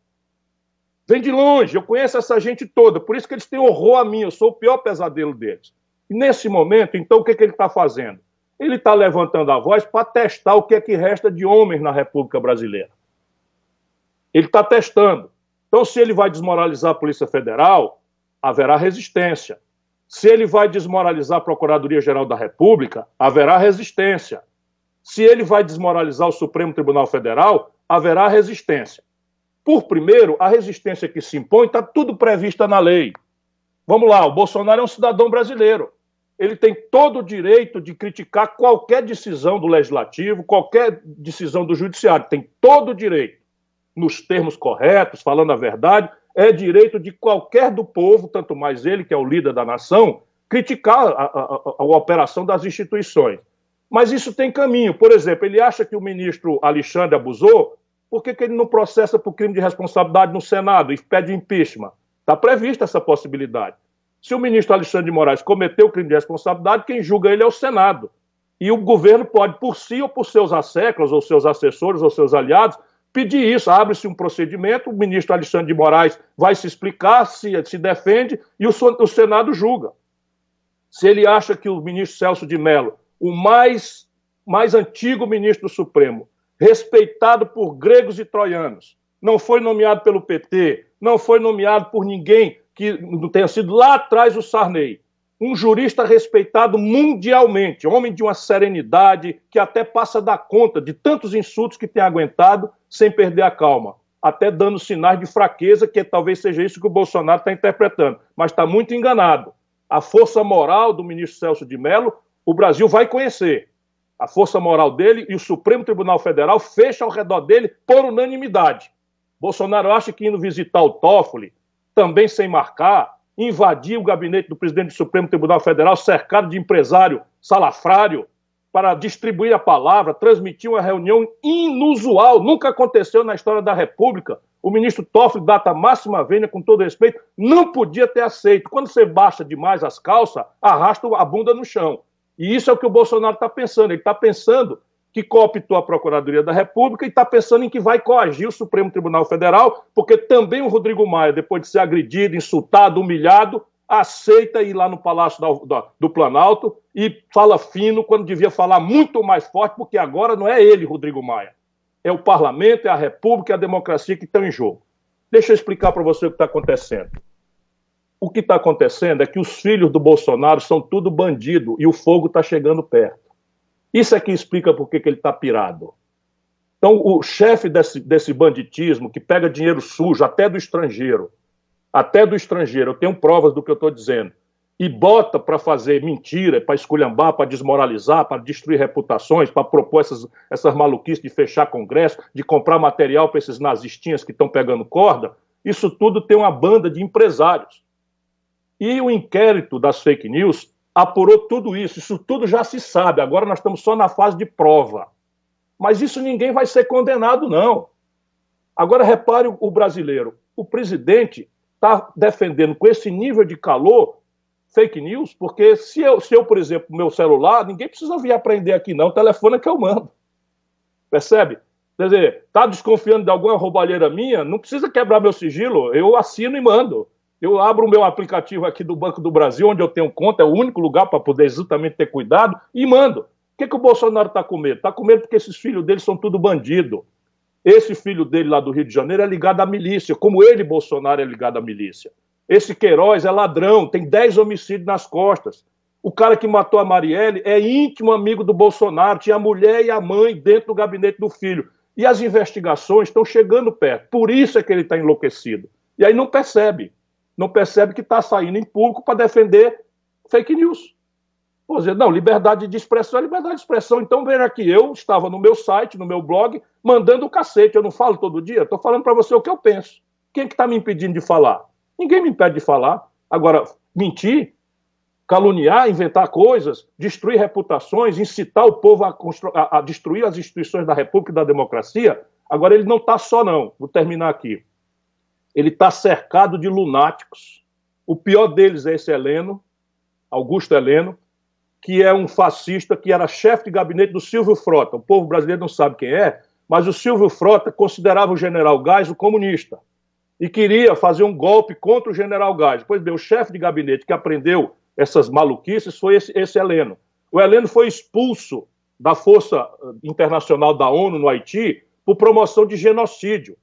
Vem de longe, eu conheço essa gente toda, por isso que eles têm horror a mim, eu sou o pior pesadelo deles. E nesse momento, então, o que ele está fazendo? Ele está levantando a voz para testar o que é que resta de homens na República Brasileira. Ele está testando. Então, se ele vai desmoralizar a Polícia Federal, haverá resistência. Se ele vai desmoralizar a Procuradoria-Geral da República, haverá resistência. Se ele vai desmoralizar o Supremo Tribunal Federal, haverá resistência. Por primeiro, a resistência que se impõe está tudo prevista na lei. Vamos lá, o Bolsonaro é um cidadão brasileiro. Ele tem todo o direito de criticar qualquer decisão do Legislativo, qualquer decisão do Judiciário. Tem todo o direito, nos termos corretos, falando a verdade. É direito de qualquer do povo, tanto mais ele, que é o líder da nação, criticar a operação das instituições. Mas isso tem caminho. Por exemplo, ele acha que o ministro Alexandre abusou, por que ele não processa por crime de responsabilidade no Senado e pede impeachment? Está prevista essa possibilidade. Se o ministro Alexandre de Moraes cometeu crime de responsabilidade, quem julga ele é o Senado. E o governo pode, por si ou por seus asseclas, ou seus assessores, ou seus aliados, pedir isso. Abre-se um procedimento, o ministro Alexandre de Moraes vai se explicar, se defende, e o Senado julga. Se ele acha que o ministro Celso de Mello, o mais antigo ministro do Supremo, respeitado por gregos e troianos, não foi nomeado pelo PT, não foi nomeado por ninguém que não tenha sido lá atrás o Sarney. um jurista respeitado mundialmente, homem de uma serenidade que até passa a dar conta de tantos insultos que tem aguentado sem perder a calma, até dando sinais de fraqueza, que talvez seja isso que o Bolsonaro está interpretando, mas está muito enganado. A força moral do ministro Celso de Mello, o Brasil vai conhecer. A força moral dele e o Supremo Tribunal Federal fecha ao redor dele por unanimidade. Bolsonaro acha que indo visitar o Toffoli, também sem marcar, invadir o gabinete do presidente do Supremo Tribunal Federal, cercado de empresário salafrário, para distribuir a palavra, transmitir uma reunião inusual, nunca aconteceu na história da República. O ministro Toffoli, data máxima vênia, com todo respeito, não podia ter aceito. Quando você baixa demais as calças, arrasta a bunda no chão. E isso é o que o Bolsonaro está pensando. Ele está pensando que cooptou a Procuradoria da República e está pensando em que vai coagir o Supremo Tribunal Federal, porque também o Rodrigo Maia, depois de ser agredido, insultado, humilhado, aceita ir lá no Palácio do Planalto e fala fino quando devia falar muito mais forte, porque agora não é ele, Rodrigo Maia. É o parlamento, é a República, é a democracia que estão em jogo. Deixa eu explicar para você o que está acontecendo. O que está acontecendo é que os filhos do Bolsonaro são tudo bandido e o fogo está chegando perto. Isso é que explica por que ele está pirado. Então, o chefe desse banditismo, que pega dinheiro sujo, até do estrangeiro, eu tenho provas do que eu estou dizendo, e bota para fazer mentira, para esculhambar, para desmoralizar, para destruir reputações, para propor essas maluquices de fechar congresso, de comprar material para esses nazistinhas que estão pegando corda, isso tudo tem uma banda de empresários. E o inquérito das fake news apurou tudo isso tudo já se sabe, agora nós estamos só na fase de prova. Mas isso ninguém vai ser condenado, não. Agora repare o brasileiro, o presidente está defendendo com esse nível de calor fake news, porque se eu, por exemplo, meu celular, ninguém precisa vir aprender aqui não, o telefone é que eu mando. Percebe? Quer dizer, está desconfiando de alguma roubalheira minha, não precisa quebrar meu sigilo, eu assino e mando. Eu abro o meu aplicativo aqui do Banco do Brasil, onde eu tenho conta, é o único lugar para poder exatamente ter cuidado, e mando. O que o Bolsonaro está com medo? Está com medo porque esses filhos dele são tudo bandido. Esse filho dele lá do Rio de Janeiro é ligado à milícia, como ele, Bolsonaro, é ligado à milícia. Esse Queiroz é ladrão, tem 10 homicídios nas costas. O cara que matou a Marielle é íntimo amigo do Bolsonaro, tinha a mulher e a mãe dentro do gabinete do filho. E as investigações estão chegando perto, por isso é que ele está enlouquecido. E aí não percebe que está saindo em público para defender fake news. Vou dizer, não, liberdade de expressão é liberdade de expressão. Então, veja aqui, eu estava no meu site, no meu blog, mandando o cacete. Eu não falo todo dia, estou falando para você o que eu penso. Quem é que está me impedindo de falar? Ninguém me impede de falar. Agora, mentir, caluniar, inventar coisas, destruir reputações, incitar o povo a destruir as instituições da República e da democracia, agora ele não está só, não. Vou terminar aqui. Ele está cercado de lunáticos. O pior deles é esse Heleno, Augusto Heleno, que é um fascista, que era chefe de gabinete do Silvio Frota. O povo brasileiro não sabe quem é, mas o Silvio Frota considerava o general Geisel comunista e queria fazer um golpe contra o general Geisel. Pois bem, o chefe de gabinete que aprendeu essas maluquices foi esse Heleno. O Heleno foi expulso da Força Internacional da ONU no Haiti por promoção de genocídio.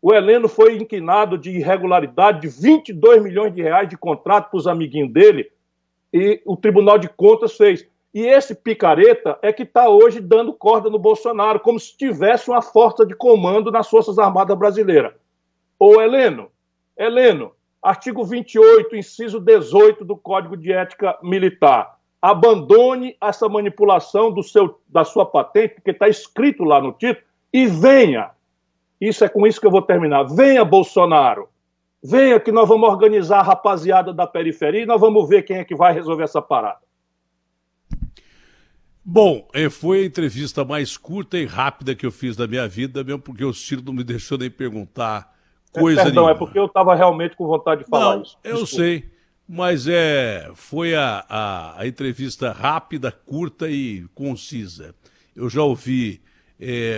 O Heleno foi inquinado de irregularidade de 22 milhões de reais de contrato para os amiguinhos dele, e o Tribunal de Contas fez. E esse picareta é que está hoje dando corda no Bolsonaro, como se tivesse uma força de comando nas Forças Armadas Brasileiras. Ô Heleno, artigo 28, inciso 18 do Código de Ética Militar. Abandone essa manipulação da sua patente, porque está escrito lá no título, e venha. Isso é com isso que eu vou terminar. Venha, Bolsonaro. Venha que nós vamos organizar a rapaziada da periferia e nós vamos ver quem é que vai resolver essa parada. Bom, foi a entrevista mais curta e rápida que eu fiz da minha vida, mesmo porque o Ciro não me deixou nem perguntar coisa Perdão, nenhuma. é porque eu estava realmente com vontade de falar isso. Desculpa. Eu sei, mas foi a entrevista rápida, curta e concisa. Eu já ouvi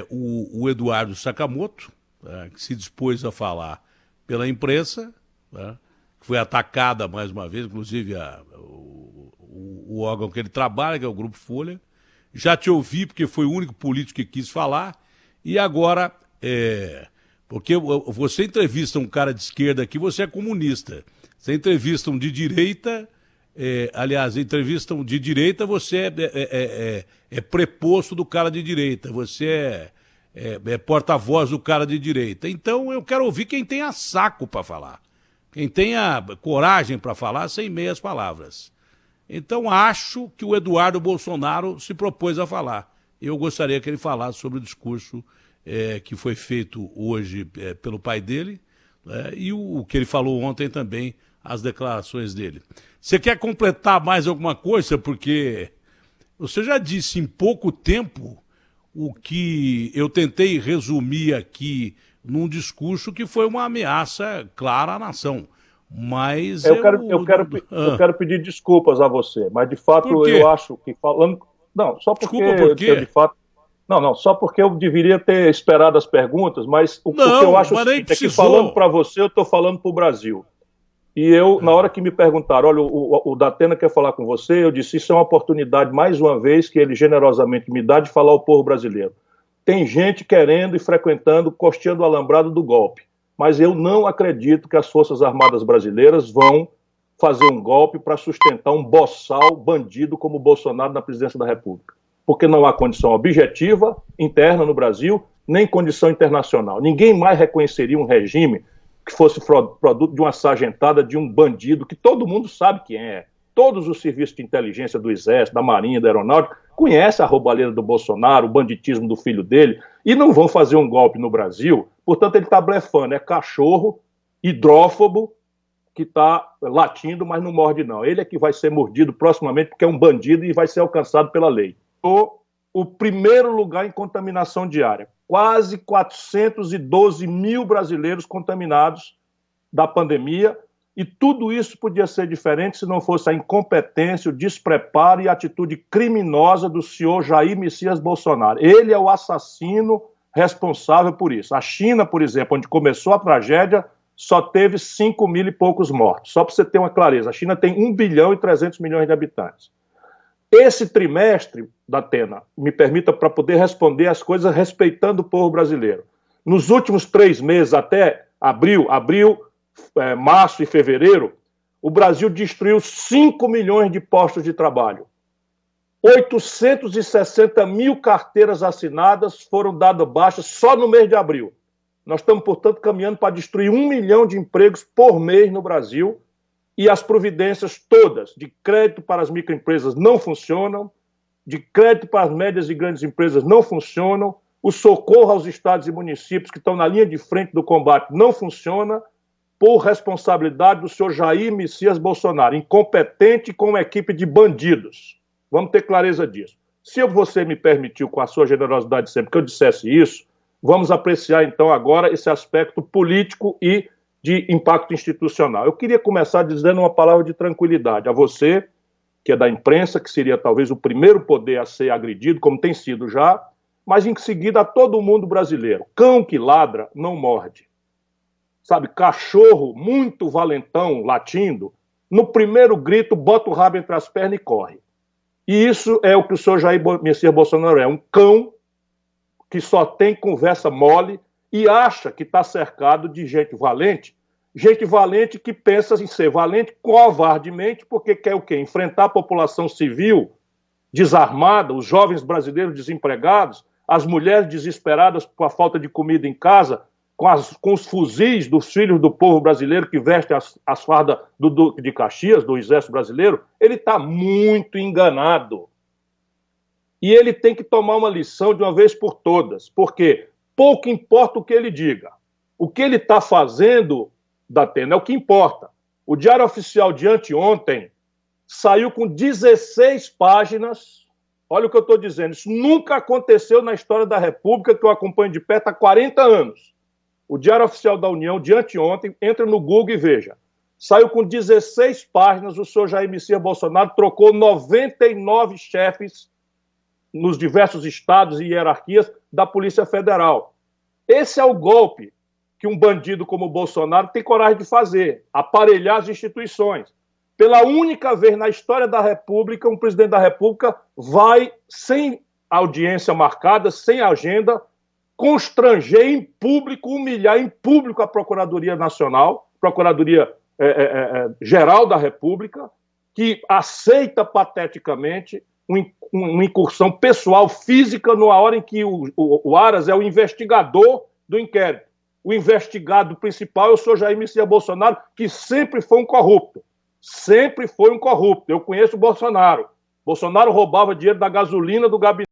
o Eduardo Sakamoto, que se dispôs a falar pela imprensa, né, que foi atacada mais uma vez, inclusive o órgão que ele trabalha, que é o Grupo Folha. Já te ouvi, porque foi o único político que quis falar, e agora, porque você entrevista um cara de esquerda aqui, você é comunista. Você entrevista um de direita, aliás, entrevistam de direita, você é preposto do cara de direita, você é porta-voz do cara de direita. Então eu quero ouvir quem tenha saco para falar, quem tenha coragem para falar sem meias palavras. Então acho que o Eduardo Bolsonaro se propôs a falar. Eu gostaria que ele falasse sobre o discurso que foi feito hoje pelo pai dele, e o que ele falou ontem também, as declarações dele. Você quer completar mais alguma coisa? Porque você já disse em pouco tempo o que eu tentei resumir aqui num discurso que foi uma ameaça clara à nação. Mas eu quero pedir desculpas a você, mas de fato eu acho que falando... Não, só porque desculpa, por quê? eu de fato... Não, só porque eu deveria ter esperado as perguntas, mas o que eu acho é que falando para você, eu estou falando para o Brasil. E eu, na hora que me perguntaram, olha, o Datena quer falar com você, eu disse, isso é uma oportunidade, mais uma vez, que ele generosamente me dá de falar ao povo brasileiro. Tem gente querendo e frequentando, costeando o alambrado do golpe, mas eu não acredito que as Forças Armadas brasileiras vão fazer um golpe para sustentar um boçal bandido como o Bolsonaro na presidência da República. Porque não há condição objetiva interna no Brasil, nem condição internacional. Ninguém mais reconheceria um regime que fosse produto de uma sargentada, de um bandido, que todo mundo sabe quem é. Todos os serviços de inteligência do Exército, da Marinha, da Aeronáutica, conhecem a roubalheira do Bolsonaro, o banditismo do filho dele, e não vão fazer um golpe no Brasil. Portanto, ele está blefando. É cachorro hidrófobo que está latindo, mas não morde, não. Ele é que vai ser mordido proximamente, porque é um bandido e vai ser alcançado pela lei. O primeiro lugar em contaminação diária. Quase 412 mil brasileiros contaminados da pandemia, e tudo isso podia ser diferente se não fosse a incompetência, o despreparo e a atitude criminosa do senhor Jair Messias Bolsonaro. Ele é o assassino responsável por isso. A China, por exemplo, onde começou a tragédia, só teve 5 mil e poucos mortos. Só para você ter uma clareza, a China tem 1 bilhão e 300 milhões de habitantes. Esse trimestre, Datena, me permita para poder responder as coisas respeitando o povo brasileiro. Nos últimos 3 meses, até abril, março e fevereiro, o Brasil destruiu 5 milhões de postos de trabalho. 860 mil carteiras assinadas foram dadas baixas só no mês de abril. Nós estamos, portanto, caminhando para destruir 1 milhão de empregos por mês no Brasil, e as providências todas de crédito para as microempresas não funcionam, de crédito para as médias e grandes empresas não funcionam, o socorro aos estados e municípios que estão na linha de frente do combate não funciona, por responsabilidade do senhor Jair Messias Bolsonaro, incompetente com uma equipe de bandidos. Vamos ter clareza disso. Se você me permitiu, com a sua generosidade sempre, que eu dissesse isso, vamos apreciar então agora esse aspecto político e de impacto institucional. Eu queria começar dizendo uma palavra de tranquilidade a você, que é da imprensa, que seria talvez o primeiro poder a ser agredido, como tem sido já, mas em seguida a todo mundo brasileiro. Cão que ladra não morde. Sabe, cachorro muito valentão latindo, no primeiro grito bota o rabo entre as pernas e corre. E isso é o que o senhor Jair Messias Bolsonaro é, um cão que só tem conversa mole e acha que está cercado de gente valente que pensa em ser valente covardemente, porque quer o quê? Enfrentar a população civil desarmada, os jovens brasileiros desempregados, as mulheres desesperadas por a falta de comida em casa, com os fuzis dos filhos do povo brasileiro que vestem as fardas do Duque de Caxias, do Exército Brasileiro. Ele está muito enganado. E ele tem que tomar uma lição de uma vez por todas, porque pouco importa o que ele diga. O que ele está fazendo, Datena, é o que importa. O Diário Oficial de anteontem saiu com 16 páginas. Olha o que eu estou dizendo. Isso nunca aconteceu na história da República, que eu acompanho de perto há 40 anos. O Diário Oficial da União de anteontem, entra no Google e veja. Saiu com 16 páginas, o senhor Jair Messias Bolsonaro trocou 99 chefes nos diversos estados e hierarquias da Polícia Federal. Esse é o golpe que um bandido como o Bolsonaro tem coragem de fazer, aparelhar as instituições. Pela única vez na história da República, um presidente da República vai, sem audiência marcada, sem agenda, constranger em público, humilhar em público a Procuradoria Nacional, Procuradoria Geral da República, que aceita pateticamente uma incursão pessoal, física, na hora em que o Aras é o investigador do inquérito. O investigado principal é o senhor Jair Messias Bolsonaro, que sempre foi um corrupto. Sempre foi um corrupto. Eu conheço o Bolsonaro. Bolsonaro roubava dinheiro da gasolina do gabinete.